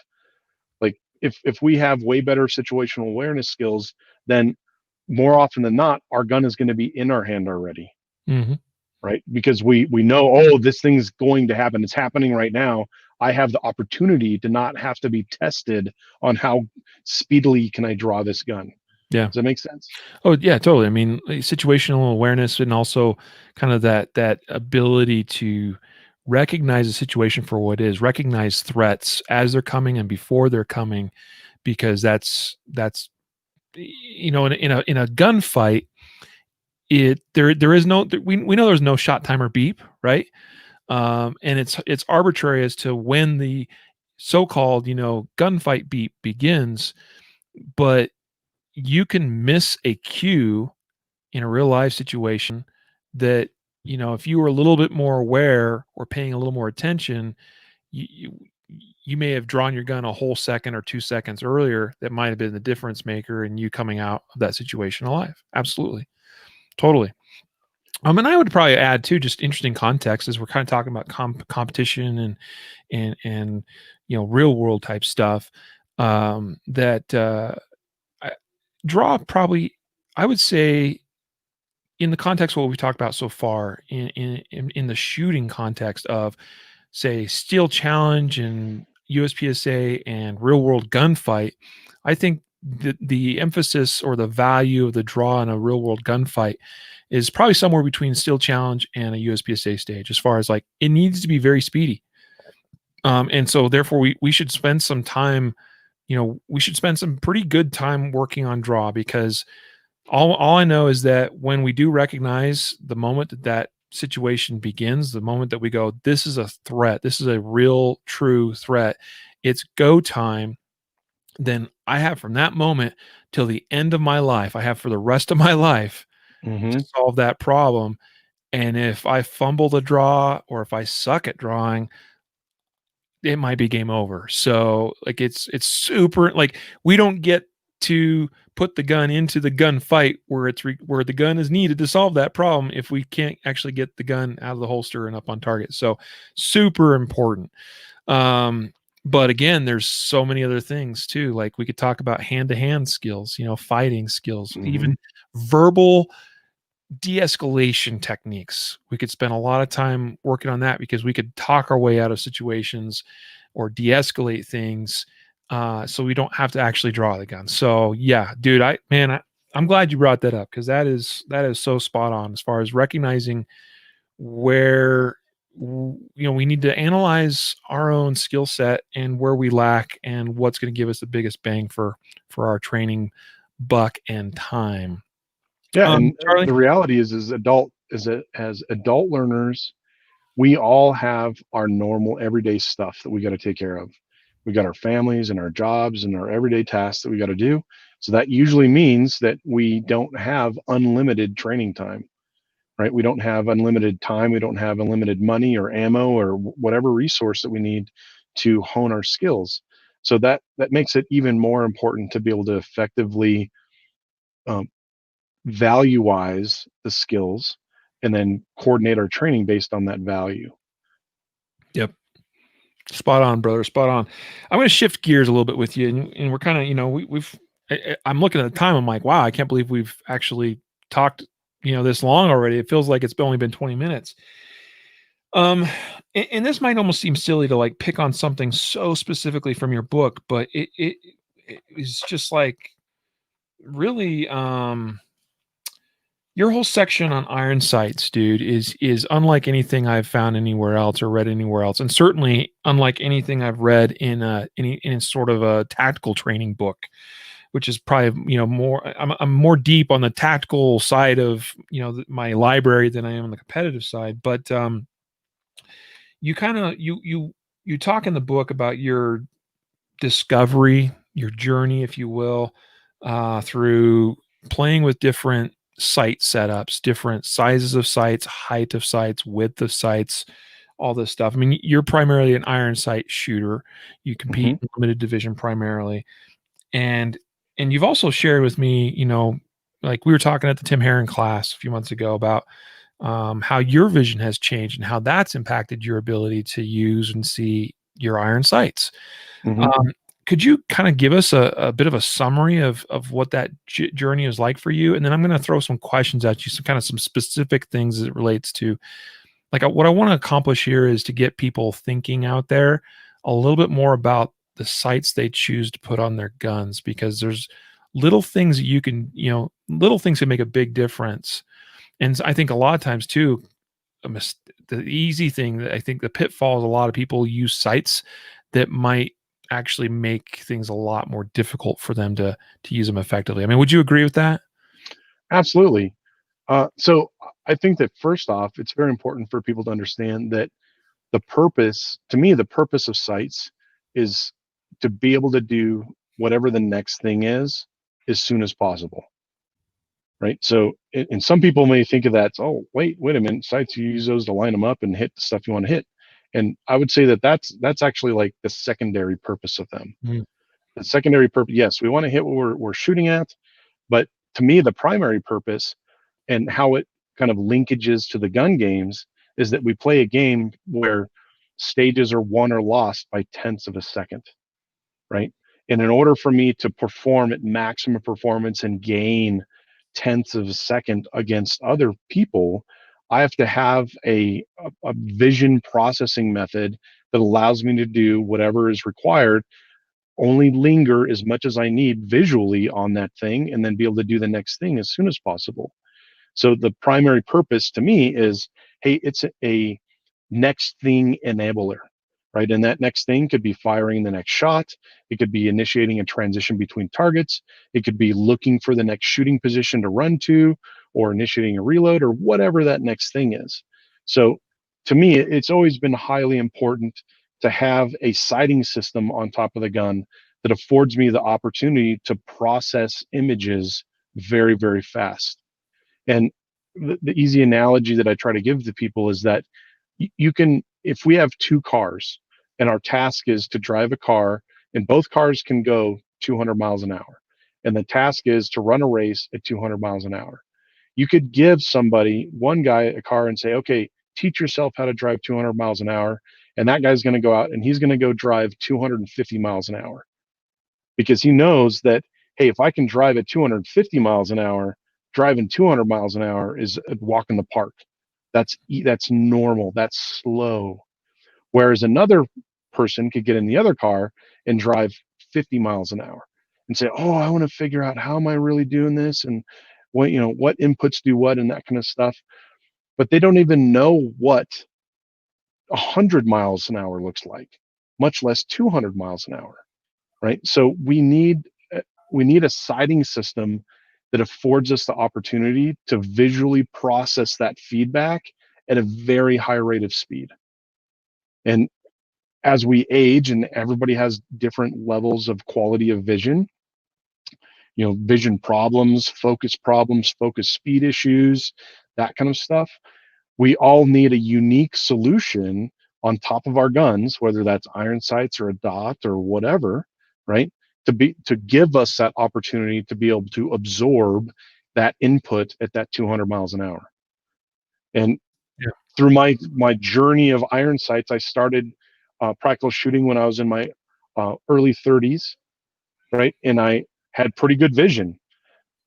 Like if we have way better situational awareness skills, then more often than not, our gun is going to be in our hand already. Mm-hmm. Right? Because we know, oh, this thing's going to happen. It's happening right now. I have the opportunity to not have to be tested on how speedily can I draw this gun. Yeah. Does that make sense? Oh yeah, totally. I mean, situational awareness and also kind of that ability to recognize a situation for what it is, recognize threats as they're coming and before they're coming, because that's in a gunfight, there is no we know there's no shot timer beep, right? And it's arbitrary as to when the so-called gunfight beep begins, but you can miss a cue in a real life situation that if you were a little bit more aware or paying a little more attention, you may have drawn your gun a whole second or 2 seconds earlier. That might have been the difference maker in you coming out of that situation alive. Absolutely, totally. And I would probably add too, just interesting context as we're kind of talking about competition and real world type stuff. That draw probably, I would say, in the context of what we've talked about so far, in the shooting context of, say, Steel Challenge and USPSA and real world gunfight, I think the emphasis or the value of the draw in a real world gunfight is probably somewhere between Steel Challenge and a USPSA stage, as far as like it needs to be very speedy. And so therefore we should spend some time, we should spend some pretty good time working on draw, because all I know is that when we do recognize the moment that situation begins, the moment that we go, this is a threat, this is a real, true threat, it's go time, then I have from that moment till the end of my life, I have for the rest of my life to solve that problem. And if I fumble the draw or if I suck at drawing, it might be game over. So like it's super, like we don't get to put the gun into the gunfight where where the gun is needed to solve that problem if we can't actually get the gun out of the holster and up on target. So super important. But again, there's so many other things too. Like we could talk about hand-to-hand skills, fighting skills, even verbal de-escalation techniques. We could spend a lot of time working on that, because we could talk our way out of situations or de-escalate things, so we don't have to actually draw the gun. So yeah, dude, I'm glad you brought that up, because that is so spot on as far as recognizing where we need to analyze our own skill set and where we lack and what's going to give us the biggest bang for our training buck and time. Yeah, and Charlie? the reality is, as adult learners, we all have our normal everyday stuff that we got to take care of. We got our families and our jobs and our everyday tasks that we got to do. So that usually means that we don't have unlimited training time, right? We don't have unlimited time. We don't have unlimited money or ammo or whatever resource that we need to hone our skills. So that makes it even more important to be able to effectively um, value wise the skills and then coordinate our training based on that value. Yep. Spot on, brother. Spot on. I'm going to shift gears a little bit with you, and we're kind of, I'm looking at the time. I'm like, wow, I can't believe we've actually talked, this long already. It feels like it's only been 20 minutes. And this might almost seem silly to like pick on something so specifically from your book, but it is just like really, your whole section on iron sights, dude, is unlike anything I've found anywhere else or read anywhere else, and certainly unlike anything I've read in in sort of a tactical training book, which is probably more. I'm more deep on the tactical side of my library than I am on the competitive side. But you kind of you talk in the book about your discovery, your journey, if you will, through playing with different sight setups, different sizes of sights, height of sights, width of sights, all this stuff. I mean, you're primarily an iron sight shooter. You compete Hmm. in limited division primarily, and you've also shared with me, like we were talking at the Tim Herron class a few months ago about how your vision has changed and how that's impacted your ability to use and see your iron sights. Hmm. Um, could you kind of give us a bit of a summary of what that journey is like for you? And then I'm going to throw some questions at you, some kind of some specific things as it relates to like what I want to accomplish here is to get people thinking out there a little bit more about the sights they choose to put on their guns because there's little things that you can, little things can make a big difference. And I think a lot of times too, the easy thing that I think the pitfall is a lot of people use sites that might actually make things a lot more difficult for them to use them effectively. I mean, would you agree with that? Absolutely. So I think that first off, it's very important for people to understand that to me, the purpose of sites is to be able to do whatever the next thing is as soon as possible. Right. So, and some people may think of that, oh, wait a minute, sites, you use those to line them up and hit the stuff you want to hit. And I would say that that's actually like the secondary purpose of them. Mm. The secondary purpose, yes, we want to hit what we're shooting at, but to me, the primary purpose and how it kind of linkages to the gun games is that we play a game where stages are won or lost by tenths of a second, right? And in order for me to perform at maximum performance and gain tenths of a second against other people, I have to have a vision processing method that allows me to do whatever is required, only linger as much as I need visually on that thing, and then be able to do the next thing as soon as possible. So the primary purpose to me is, hey, it's a next thing enabler, right? And that next thing could be firing the next shot. It could be initiating a transition between targets. It could be looking for the next shooting position to run to, or initiating a reload, or whatever that next thing is. So to me, it's always been highly important to have a sighting system on top of the gun that affords me the opportunity to process images very, very fast. And the easy analogy that I try to give to people is that you can, if we have two cars and our task is to drive a car and both cars can go 200 miles an hour, and the task is to run a race at 200 miles an hour, you could give one guy a car and say, okay, teach yourself how to drive 200 miles an hour. And that guy's going to go out and he's going to go drive 250 miles an hour because he knows that, hey, if I can drive at 250 miles an hour, driving 200 miles an hour is a walk in the park. That's normal. That's slow. Whereas another person could get in the other car and drive 50 miles an hour and say, "Oh, I want to figure out how am I really doing this and what inputs do what and that kind of stuff." But they don't even know what 100 miles an hour looks like, much less 200 miles an hour, right? So we need a sighting system that affords us the opportunity to visually process that feedback at a very high rate of speed. And as we age and everybody has different levels of quality of vision, vision problems, focus speed issues, that kind of stuff, we all need a unique solution on top of our guns, whether that's iron sights or a dot or whatever, right? To give us that opportunity to be able to absorb that input at that 200 miles an hour. And Yeah. through my journey of iron sights, I started practical shooting when I was in my early 30s, right? And I had pretty good vision,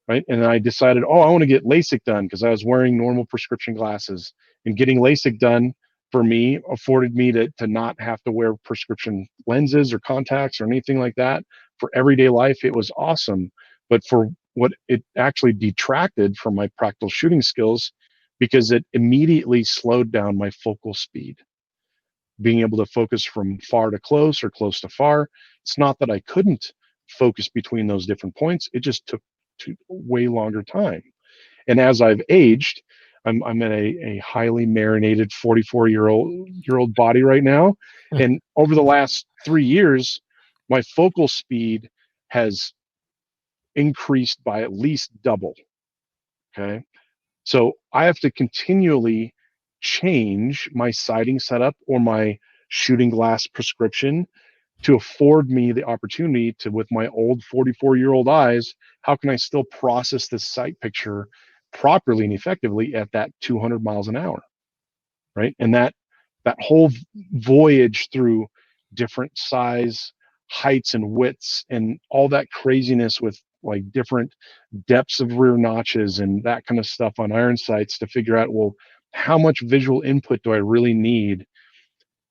right? And I decided, oh, I want to get LASIK done because I was wearing normal prescription glasses. And getting LASIK done for me afforded me to not have to wear prescription lenses or contacts or anything like that. For everyday life, it was awesome. But for what it actually detracted from my practical shooting skills because it immediately slowed down my focal speed. Being able to focus from far to close or close to far. It's not that I couldn't focus between those different points. It just took way longer time. And as I've aged, I'm in a highly marinated 44-year-old body right now. And over the last 3 years, my focal speed has increased by at least double. Okay. So I have to continually change my sighting setup or my shooting glass prescription to afford me the opportunity to, with my old 44-year-old eyes, how can I still process this sight picture properly and effectively at that 200 miles an hour? Right. And that whole voyage through different size, heights, and widths, and all that craziness with like different depths of rear notches and that kind of stuff on iron sights to figure out, well, how much visual input do I really need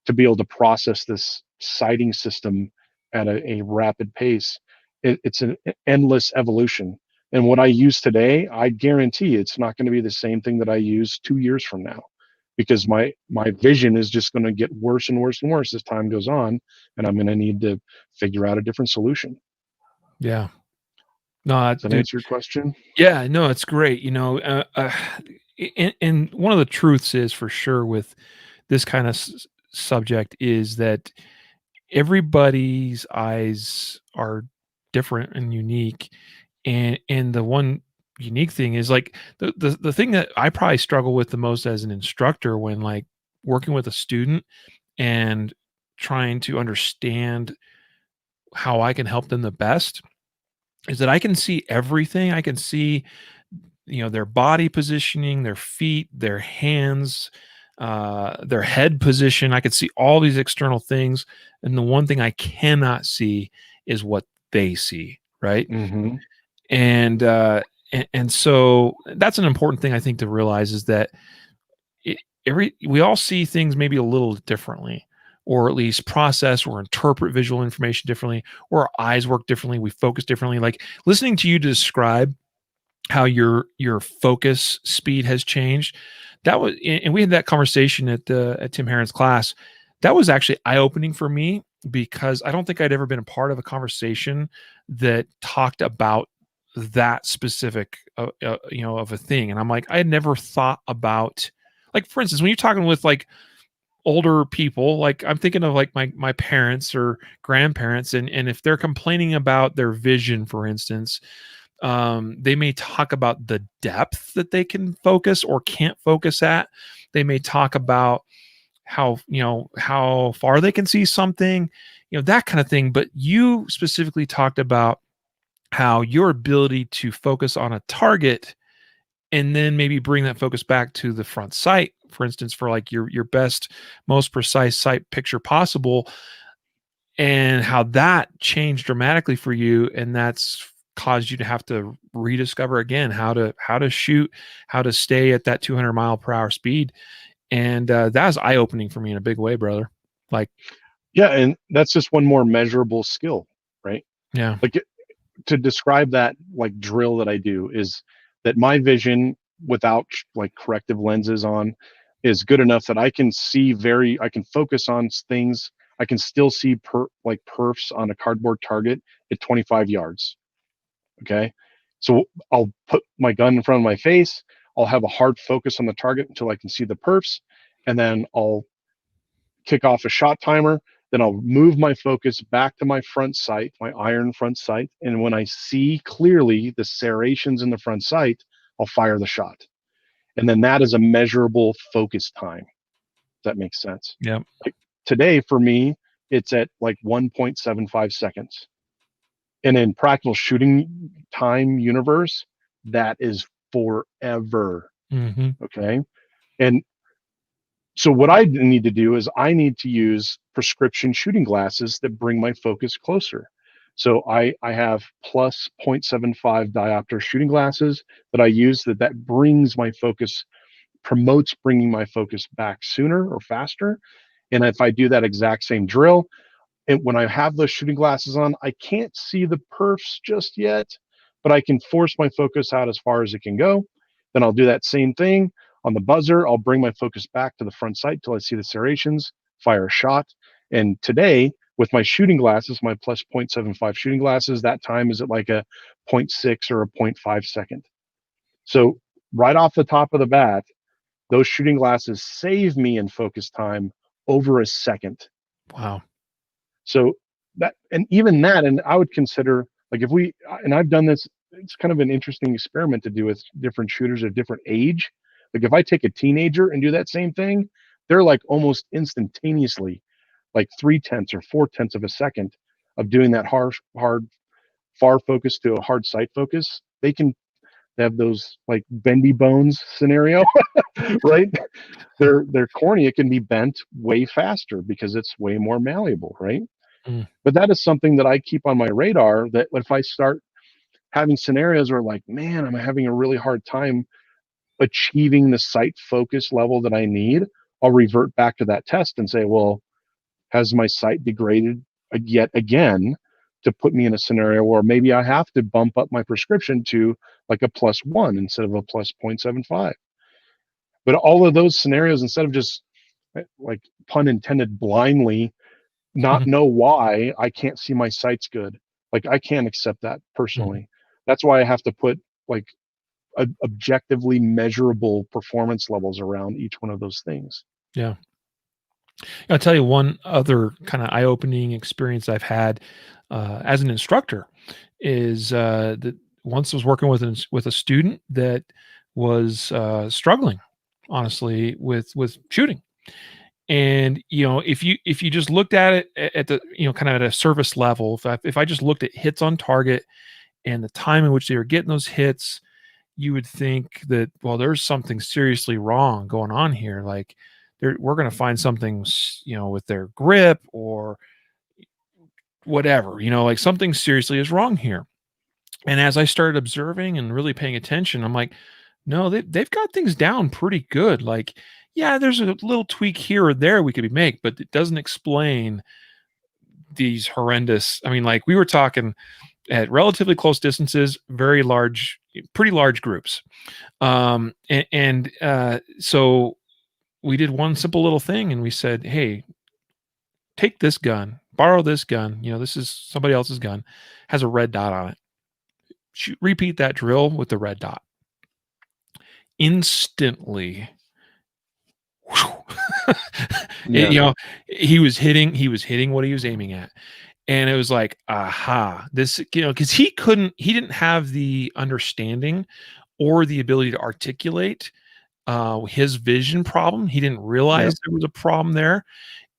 to be able to process this sighting system at a rapid pace? It's an endless evolution. And what I use today, I guarantee it's not going to be the same thing that I use 2 years from now, because my vision is just going to get worse and worse and worse as time goes on, and I'm going to need to figure out a different solution. Yeah. No, Does that dude. answer your question? Yeah, no, it's great. And one of the truths is for sure with this kind of subject is that everybody's eyes are different and unique. And the one unique thing is like the thing that I probably struggle with the most as an instructor when like working with a student and trying to understand how I can help them the best is that I can see everything. I can see, their body positioning, their feet, their hands, their head position. I could see all these external things. And the one thing I cannot see is what they see. Right. Mm-hmm. And so that's an important thing I think to realize is that we all see things maybe a little differently, or at least process or interpret visual information differently, or our eyes work differently, we focus differently. Like listening to you describe how your focus speed has changed, that was, and we had that conversation at Tim Herron's class. That was actually eye-opening for me because I don't think I'd ever been a part of a conversation that talked about that specific of a thing. And I'm like, I had never thought about, like, for instance, when you're talking with like older people, like I'm thinking of like my parents or grandparents, and if they're complaining about their vision, for instance, they may talk about the depth that they can focus or can't focus at. They may talk about how far they can see something, that kind of thing. But you specifically talked about how your ability to focus on a target and then maybe bring that focus back to the front sight, for instance, for like your best, most precise sight picture possible, and how that changed dramatically for you, and that's caused you to have to rediscover again how to shoot, how to stay at that 200 mile per hour speed. And that was eye-opening for me in a big way, brother. Like, Yeah, and that's just one more measurable skill, right? yeah. Like to describe that like drill that I do is that my vision without like corrective lenses on is good enough that I can focus on things. I can still see like perfs on a cardboard target at 25 yards. Okay. So I'll put my gun in front of my face. I'll have a hard focus on the target until I can see the perfs. And then I'll kick off a shot timer. Then I'll move my focus back to my front sight, my iron front sight. And when I see clearly the serrations in the front sight, I'll fire the shot. And then that is a measurable focus time. If that makes sense. Yeah. Like today for me, it's at like 1.75 seconds. And in practical shooting time universe, that is forever. Hmm. Okay. And so what I need to do is I need to use prescription shooting glasses that bring my focus closer. So I have plus 0.75 diopter shooting glasses that I use that brings my focus, promotes bringing my focus back sooner or faster. And if I do that exact same drill, and when I have those shooting glasses on, I can't see the perfs just yet, but I can force my focus out as far as it can go. Then I'll do that same thing on the buzzer. I'll bring my focus back to the front sight till I see the serrations, fire a shot. And today, with my shooting glasses, my plus 0.75 shooting glasses, that time is at like a 0.6 or a 0.5 second. So right off the top of the bat, those shooting glasses save me in focus time over a second. Wow. So that, and even that, and I would consider, like, if we, and I've done this, it's kind of an interesting experiment to do with different shooters of different age. Like if I take a teenager and do that same thing, they're like almost instantaneously, like 3/10 or 4/10 of a second of doing that hard far focus to a hard sight focus. They can have those like bendy bones scenario, right? Their cornea can be bent way faster because it's way more malleable, right? Mm, But that is something that I keep on my radar, that if I start having scenarios where like, man, I'm having a really hard time achieving the sight focus level that I need, I'll revert back to that test and say, well, has my sight degraded yet again, to put me in a scenario where maybe I have to bump up my prescription to like a +1 instead of a plus 0.75. But all of those scenarios, instead of just like, pun intended, blindly not mhm, know why I can't see my sights good. Like I can't accept that mhm. personally. That's why I have to put like objectively measurable performance levels around each one of those things. Yeah. I'll tell you one other kind of eye-opening experience I've had as an instructor is that once I was working with a student that was struggling, honestly, with shooting. And if you just looked at it at the kind of at a surface level, if I just looked at hits on target and the time in which they were getting those hits, you would think that, well, there's something seriously wrong going on here. Like we're going to find something, with their grip or whatever, like something seriously is wrong here. And as I started observing and really paying attention, I'm like, no, they've got things down pretty good. Like, yeah, there's a little tweak here or there we could make, but it doesn't explain these horrendous. I mean, like we were talking at relatively close distances, very large, pretty large groups. So we did one simple little thing and we said, hey, take this gun, borrow this gun. This is somebody else's gun, has a red dot on it. Repeat that drill with the red dot. Instantly, it, Yeah. he was hitting what he was aiming at. And it was like, aha, this, because he didn't have the understanding or the ability to articulate his vision problem. He didn't Yep. realize there was a problem there.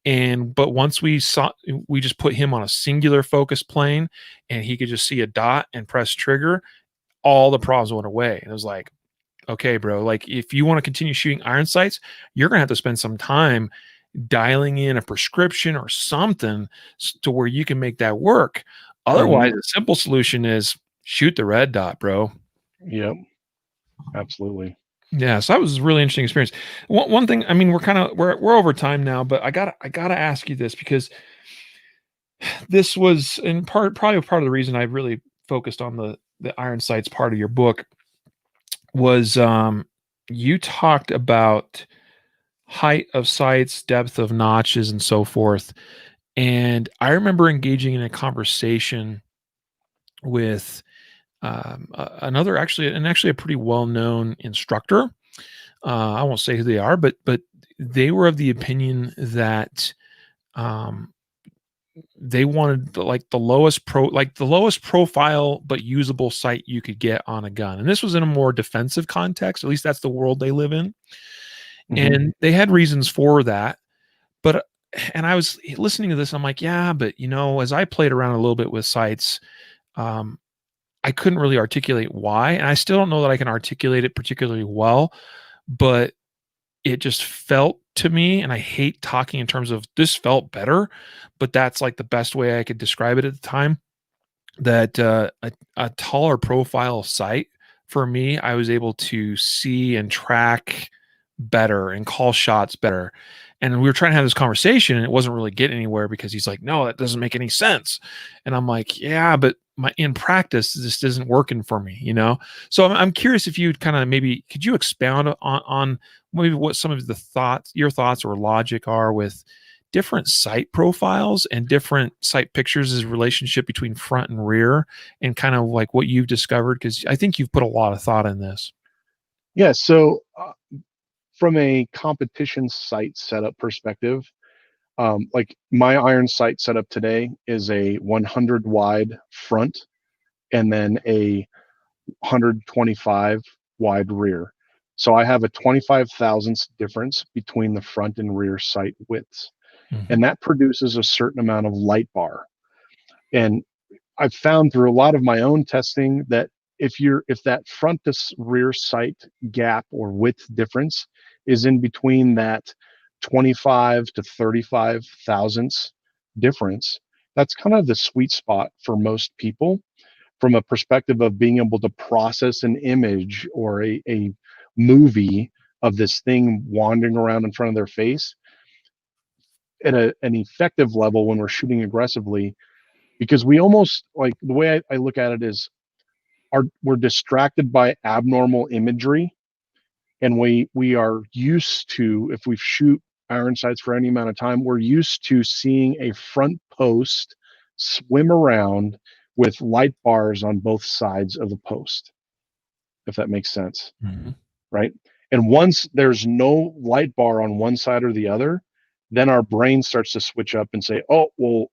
But once we just put him on a singular focus plane and he could just see a dot and press trigger, all the problems went away. And it was like, okay, bro, like if you want to continue shooting iron sights, you're going to have to spend some time dialing in a prescription or something to where you can make that work. Hmm. Otherwise, the simple solution is shoot the red dot, bro. Yep. Absolutely. Yeah, so that was a really interesting experience. One thing, I mean, we're over time now, but I gotta ask you this because this was in probably part of the reason I really focused on the iron sights part of your book was you talked about height of sights, depth of notches, and so forth. And I remember engaging in a conversation with another actually a pretty well known instructor. I won't say who they are, but they were of the opinion that um, they wanted the lowest profile but usable sight you could get on a gun. And this was in a more defensive context. At least that's the world they live in. Hmm. And they had reasons for that. But and I was listening to this, I'm like, yeah, but as I played around a little bit with sites, um, I couldn't really articulate why. And I still don't know that I can articulate it particularly well, but it just felt to me, and I hate talking in terms of this felt better, but that's like the best way I could describe it at the time. That a taller profile site for me, I was able to see and track better and call shots better. And we were trying to have this conversation and it wasn't really getting anywhere because he's like, no, that doesn't make any sense. And I'm like, yeah, but in practice, this isn't working for me. So I'm curious if you'd kind of maybe could you expound on maybe what some of your thoughts or logic are with different site profiles and different site pictures as relationship between front and rear and kind of like what you've discovered because I think you've put a lot of thought in this. Yeah. So from a competition site setup perspective, like my iron sight setup today is a 100 wide front and then a 125 wide rear. So I have a 25 thousandths difference between the front and rear sight widths. Mhm. And that produces a certain amount of light bar. And I've found through a lot of my own testing that if that front to rear sight gap or width difference is in between that 25 to 35 thousandths difference, that's kind of the sweet spot for most people from a perspective of being able to process an image or a movie of this thing wandering around in front of their face at an effective level when we're shooting aggressively. Because we almost, like, the way I look at it is, we're distracted by abnormal imagery, and we are used to, if we shoot iron sights for any amount of time, we're used to seeing a front post swim around with light bars on both sides of the post, if that makes sense. Mhm. Right? And once there's no light bar on one side or the other, then our brain starts to switch up and say, oh, well,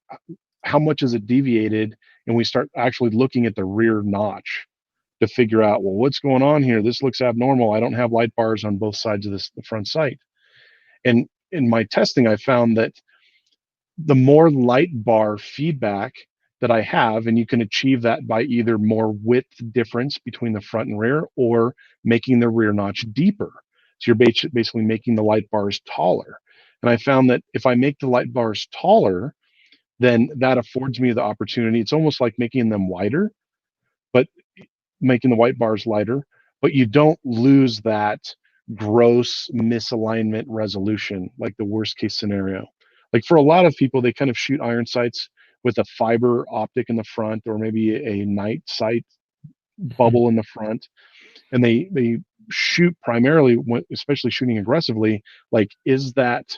how much is it deviated? And we start actually looking at the rear notch to figure out, well, what's going on here? This looks abnormal. I don't have light bars on both sides of the front sight. And in my testing, I found that the more light bar feedback that I have, and you can achieve that by either more width difference between the front and rear or making the rear notch deeper. So you're basically making the light bars taller. And I found that if I make the light bars taller, then that affords me the opportunity. It's almost like making them wider, but making the white bars lighter, but you don't lose that gross misalignment resolution, like the worst case scenario. Like for a lot of people, they kind of shoot iron sights with a fiber optic in the front or maybe a night sight Mhm. bubble in the front. And they shoot primarily, especially shooting aggressively, like, is that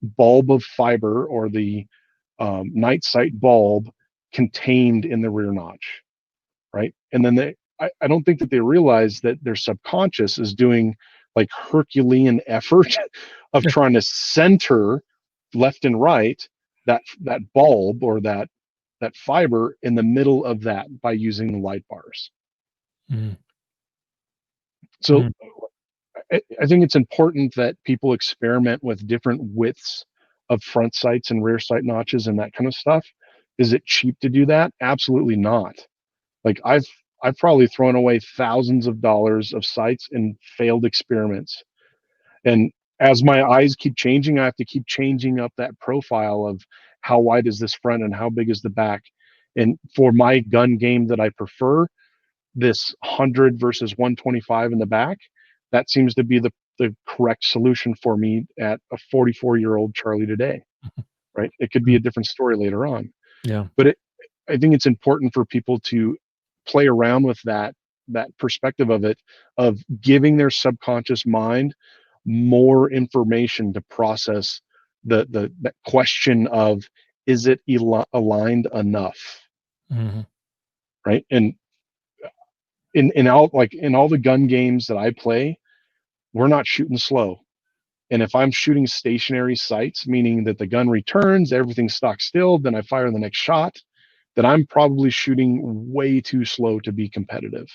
bulb of fiber or the night sight bulb contained in the rear notch? Right? And then I don't think that they realize that their subconscious is doing like Herculean effort of Yeah. trying to center left and right that bulb or that fiber in the middle of that by using the light bars. Mhm. So Mhm. I think it's important that people experiment with different widths of front sights and rear sight notches and that kind of stuff. Is it cheap to do that? Absolutely not. Like I've probably thrown away thousands of dollars of sites in failed experiments. And as my eyes keep changing, I have to keep changing up that profile of how wide is this front and how big is the back. And for my gun game that I prefer, this 100 versus 125 in the back, that seems to be the correct solution for me at a 44-year-old Charlie today. Right? It could be Mhm. a different story later on. Yeah. But I think it's important for people to play around with that perspective of it, of giving their subconscious mind more information to process that question of, is it aligned enough? Mhm. Right? And in all the gun games that I play, we're not shooting slow. And if I'm shooting stationary sights, meaning that the gun returns, everything's stock still, then I fire the next shot, that I'm probably shooting way too slow to be competitive.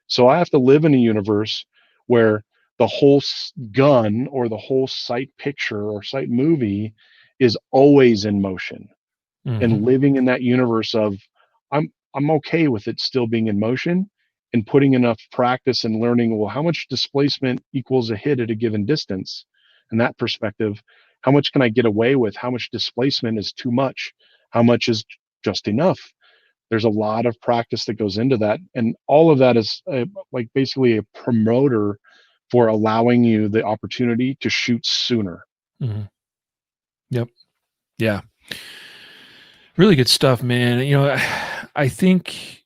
So I have to live in a universe where the whole gun or the whole sight picture or sight movie is always in motion, Mhm. and living in that universe of, I'm okay with it still being in motion, and putting enough practice and learning, well, how much displacement equals a hit at a given distance? And that perspective, how much can I get away with? How much displacement is too much? How much is just enough? There's a lot of practice that goes into that, and all of that is like basically a promoter for allowing you the opportunity to shoot sooner. Mhm. Yep. Yeah. Really good stuff, man. I think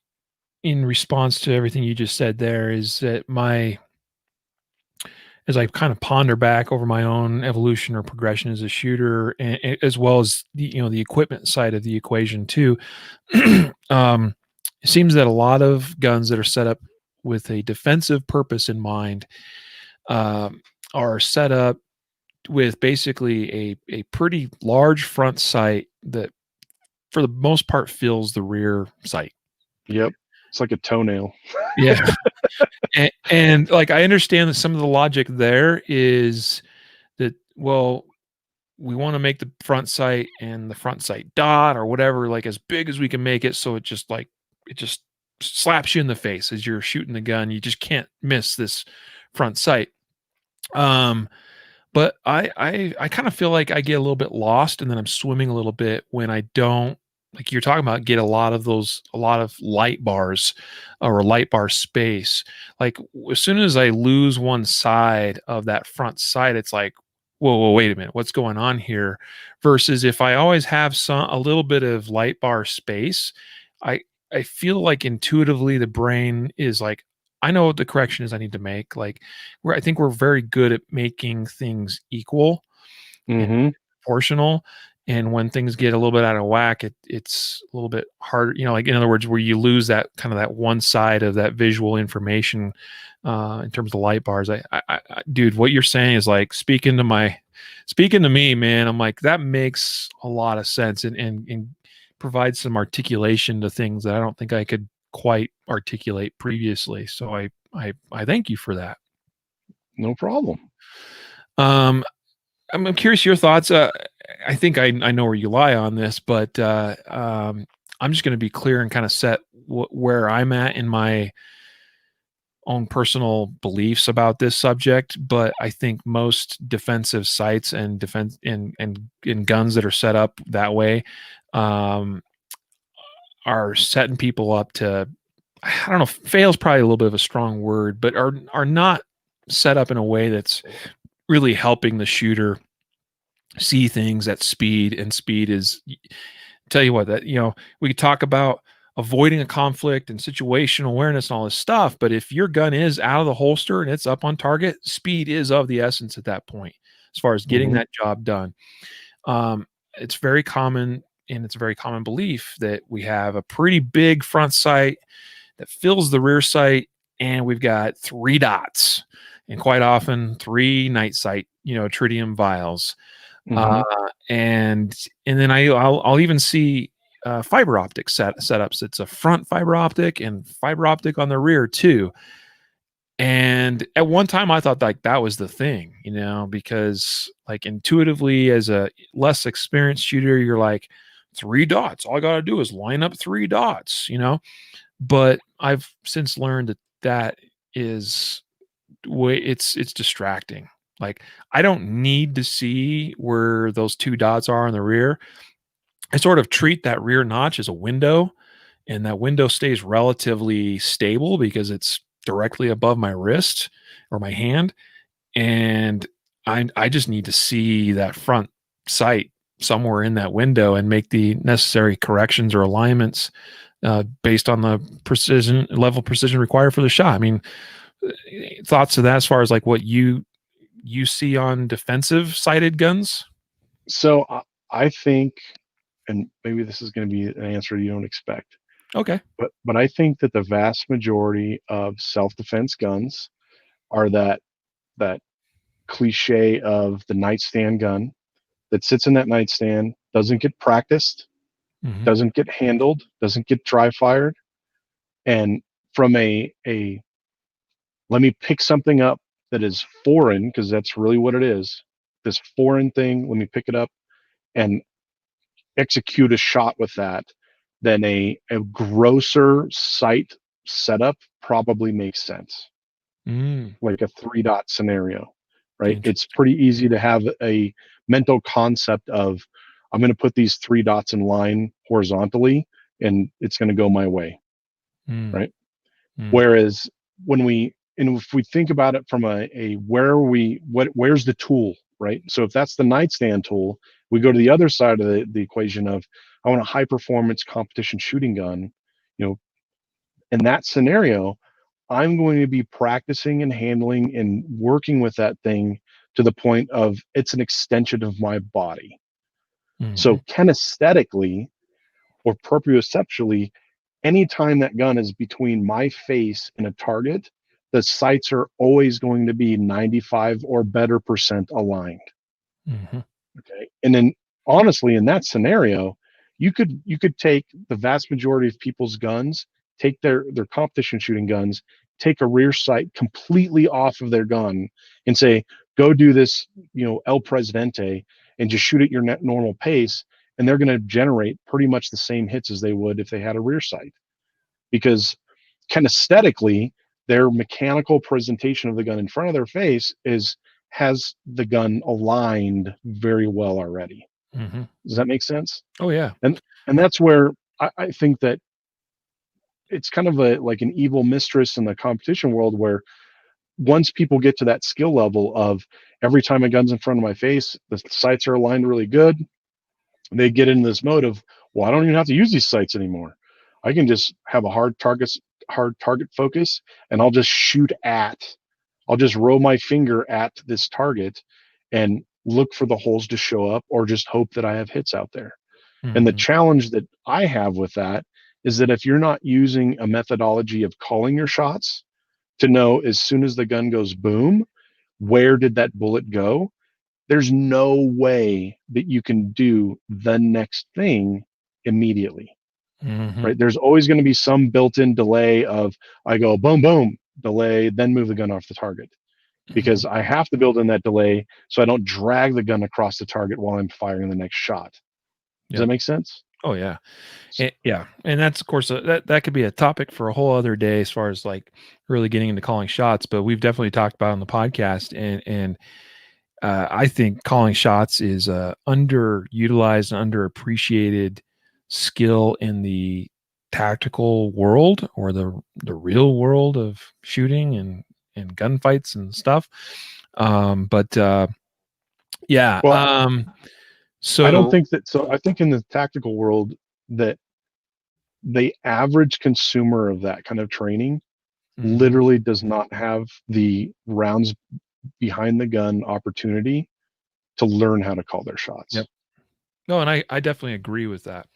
in response to everything you just said there is that as I kind of ponder back over my own evolution or progression as a shooter, as well as the equipment side of the equation too. um, it seems that a lot of guns that are set up with a defensive purpose in mind um, are set up with basically a pretty large front sight that for the most part fills the rear sight. Yep. It's like a toenail. Yeah. And like I understand that some of the logic there is that, well, we want to make the front sight and the front sight dot or whatever like as big as we can make it, so it just slaps you in the face as you're shooting the gun. You just can't miss this front sight. But I kind of feel like I get a little bit lost and then I'm swimming a little bit when I don't, like you're talking about, get a lot of light bars or light bar space. Like as soon as I lose one side of that front sight, it's like, whoa, wait a minute, what's going on here? Versus if I always have a little bit of light bar space, I I feel like intuitively the brain is like, I know what the correction is I need to make. Like I think we're very good at making things equal and Mm-hmm. proportional. And when things get a little bit out of whack, it's a little bit harder. Like in other words, where you lose that kind of that one side of that visual information in terms of light bars. Dude, what you're saying is like speaking to me, man. I'm like, that makes a lot of sense and provides some articulation to things that I don't think I could quite articulate previously. So I thank you for that. No problem. Um, I'm curious your thoughts. I think I know where you lie on this, but I'm just going to be clear and kind of set where I'm at in my own personal beliefs about this subject. But I think most defensive sites and defense and guns that are set up that way um, are setting people up to, I don't know, fail is probably a little bit of a strong word, but are not set up in a way that's really helping the shooter see things at speed. And speed is, tell you what, that we could talk about avoiding a conflict and situational awareness and all this stuff, but if your gun is out of the holster and it's up on target, speed is of the essence at that point as far as getting Mm-hmm. that job done. It's very common, and it's a very common belief that we have a pretty big front sight that fills the rear sight, and we've got 3 dots, and quite often 3 night sight, tritium vials. Mm-hmm. Uh, and then I'll even see fiber optic setups. It's a front fiber optic and fiber optic on the rear too. And at one time I thought like that was the thing, because like intuitively as a less experienced shooter, you're like 3 dots. All I got to do is line up 3 dots. But I've since learned that is way it's distracting. Like I don't need to see where those 2 dots are in the rear. I sort of treat that rear notch as a window, and that window stays relatively stable because it's directly above my wrist or my hand. And I just need to see that front sight somewhere in that window and make the necessary corrections or alignments based on the precision required for the shot. I mean, thoughts to that as far as like what you see on defensive sighted guns? So I think, and maybe this is going to be an answer you don't expect, Okay. but I think that the vast majority of self-defense guns are that cliche of the nightstand gun that sits in that nightstand, doesn't get practiced, Hmm. doesn't get handled, doesn't get dry fired, and from a let me pick something up that is foreign, because that's really what it is. This foreign thing, let me pick it up and execute a shot with that, then a grosser sight setup probably makes sense, Mm, like a 3 dot scenario, right? It's interesting. pretty easy to have a mental concept of, I'm going to put these 3 dots in line horizontally and it's going to go my way, Mm, right? mm, Whereas when if we think about it from a where are we, where's the tool, right? So if that's the nightstand tool, we go to the other side of the equation of, I want a high performance competition shooting gun. You know, in that scenario, I'm going to be practicing and handling and working with that thing to the point of it's an extension of my body. So mhm, kinesthetically or proprioceptually, anytime that gun is between my face and a target, the sights are always going to be 95 or better percent aligned. Mm-hmm. Okay. And then honestly, in that scenario, you could take the vast majority of people's guns, take their competition shooting guns, take a rear sight completely off of their gun and say, go do this, El Presidente, and just shoot at your normal pace. And they're going to generate pretty much the same hits as they would if they had a rear sight. Because kinesthetically, their mechanical presentation of the gun in front of their face has the gun aligned very well already. Mm-hmm. Does that make sense? Oh yeah. And that's where I think that it's kind of like an evil mistress in the competition world, where once people get to that skill level of every time a gun's in front of my face, the sights are aligned really good, they get into this mode of, well, I don't even have to use these sights anymore. I can just have a hard target focus, and I'll just roll my finger at this target and look for the holes to show up, or just hope that I have hits out there. And the Mm-hmm. challenge that I have with that is that if you're not using a methodology of calling your shots to know as soon as the gun goes boom, where did that bullet go? There's no way that you can do the next thing immediately, Mm-hmm. right? There's always going to be some built-in delay of, I go boom, boom, delay, then move the gun off the target, Mm-hmm. because I have to build in that delay so I don't drag the gun across the target while I'm firing the next shot. Does that Yep. make sense? Oh yeah. Yeah, and that's of course that could be a topic for a whole other day as far as like really getting into calling shots. But we've definitely talked about it on the podcast, and I think calling shots is a underutilized, underappreciated skill in the tactical world, or the real world of shooting and gunfights and stuff. But yeah. Well, I don't So think that. So I think in the tactical world that the average consumer of that kind of training mhm, literally does not have the rounds behind the gun opportunity to learn how to call their yep. shots. No, and I definitely agree with that.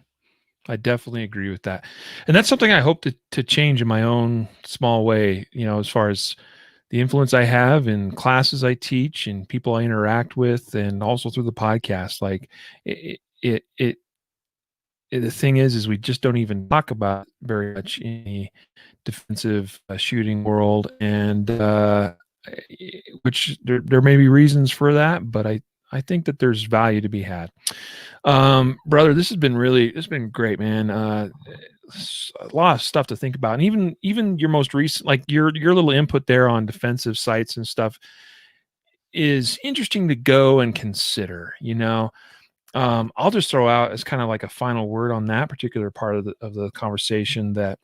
I definitely agree with that. And that's something I hope to change in my own small way, as far as the influence I have in classes I teach and people I interact with, and also through the podcast. Like the thing is we just don't even talk about it very much in the defensive shooting world. And which there may be reasons for that, but I think that there's value to be had. Brother, this has been great, man. A lot of stuff to think about, and even your most recent, like your little input there on defensive sites and stuff, is interesting to go and consider. I'll just throw out as kind of like a final word on that particular part of the conversation, that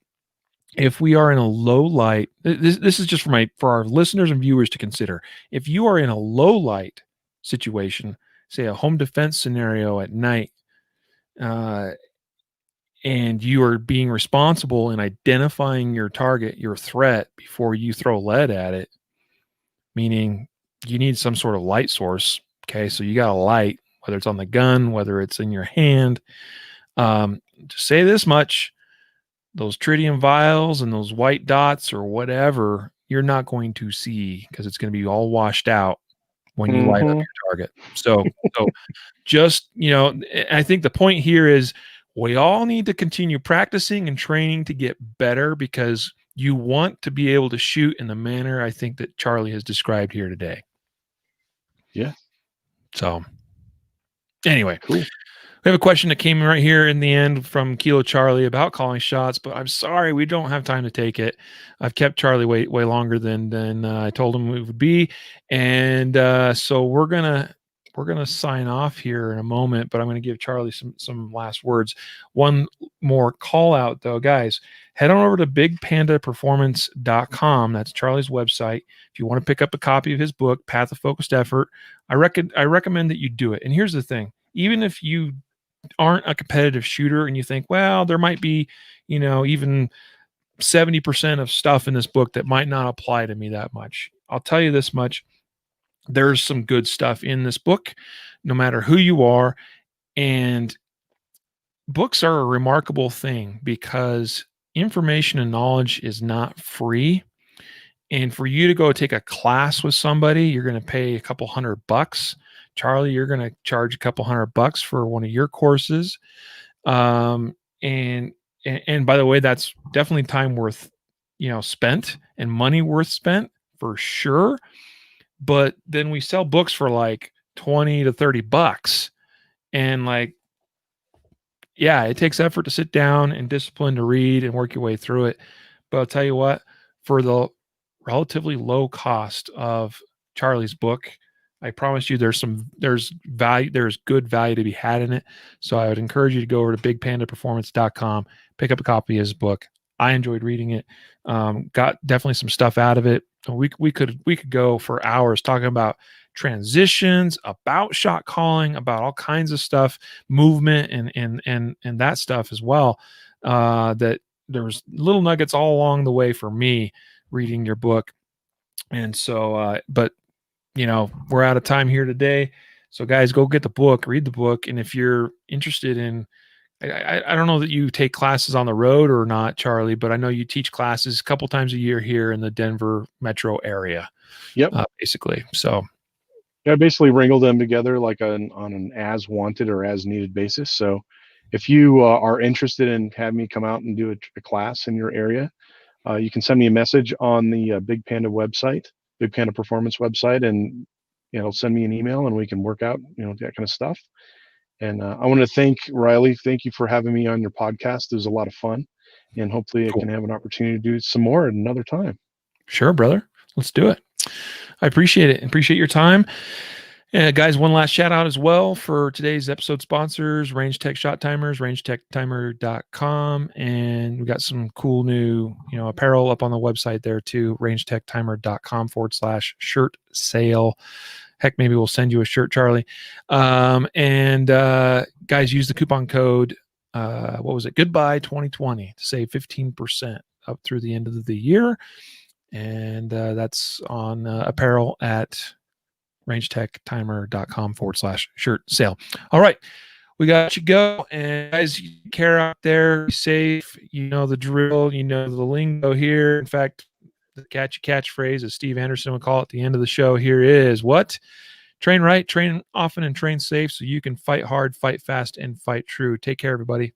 if we are in a low light, this is just for our listeners and viewers to consider. If you are in a low light situation, say a home defense scenario at night, uh, and you are being responsible in identifying your target, your threat, before you throw lead at it, meaning you need some sort of light source. Okay, so you got a light, whether it's on the gun, whether it's in your hand. To say this much, those tritium vials and those white dots or whatever, you're not going to see, because it's going to be all washed out when you light up Mm-hmm. your target. So just, I think the point here is we all need to continue practicing and training to get better, because you want to be able to shoot in the manner I think that Charlie has described here today. Yeah. So anyway, Cool. we have a question that came right here in the end from Kilo Charlie about calling shots, but I'm sorry we don't have time to take it. I've kept Charlie way longer than I told him it would be, and so we're gonna sign off here in a moment. But I'm gonna give Charlie some last words. One more call out though, guys. Head on over to bigpandaperformance.com. That's Charlie's website. If you want to pick up a copy of his book, Path of Focused Effort, I recommend that you do it. And here's the thing: even if you aren't a competitive shooter and you think, well, there might be, even 70% of stuff in this book that might not apply to me that much, I'll tell you this much: there's some good stuff in this book, no matter who you are. And books are a remarkable thing, because information and knowledge is not free. And for you to go take a class with somebody, you're going to pay a couple $100 Charlie, you're going to charge a couple $100 for one of your courses. And by the way, that's definitely time worth, spent, and money worth spent for sure. But then we sell books for like 20 to $30. And like, yeah, it takes effort to sit down and discipline to read and work your way through it. But I'll tell you what, for the relatively low cost of Charlie's book, I promise you there's good value to be had in it. So I would encourage you to go over to bigpandaperformance.com, pick up a copy of his book. I enjoyed reading it. Got definitely some stuff out of it. We could go for hours talking about transitions, about shot calling, about all kinds of stuff, movement, and that stuff as well. That there was little nuggets all along the way for me reading your book. And so, but we're out of time here today. So guys, go get the book, read the book. And if you're interested in, I don't know that you take classes on the road or not, Charlie, but I know you teach classes a couple times a year here in the Denver metro area. Yep. Basically. So I basically wrangle them together like on an as wanted or as needed basis. So if you are interested in having me come out and do a class in your area, you can send me a message on the Big Panda website, Big Panda Performance website, and it'll send me an email and we can work out, that kind of stuff. And I want to thank Riley. Thank you for having me on your podcast. It was a lot of fun, and hopefully I can have an opportunity to do some more at another time. Sure, brother. Let's do it. I appreciate it. Appreciate your time. Guys, one last shout out as well for today's episode sponsors, Range Tech Shot Timers, rangetechtimer.com. And we got some cool new, apparel up on the website there too, rangetechtimer.com/shirt sale. Heck, maybe we'll send you a shirt, Charlie. Guys, use the coupon code, Goodbye 2020 to save 15% up through the end of the year. And that's on apparel at rangetechtimer.com/shirt sale. All right. We got you go. And guys, you care out there, be safe. You know the drill. You know the lingo here. In fact, the catchphrase, as Steve Anderson would call it at the end of the show, here is what? Train right, train often, and train safe so you can fight hard, fight fast, and fight true. Take care, everybody.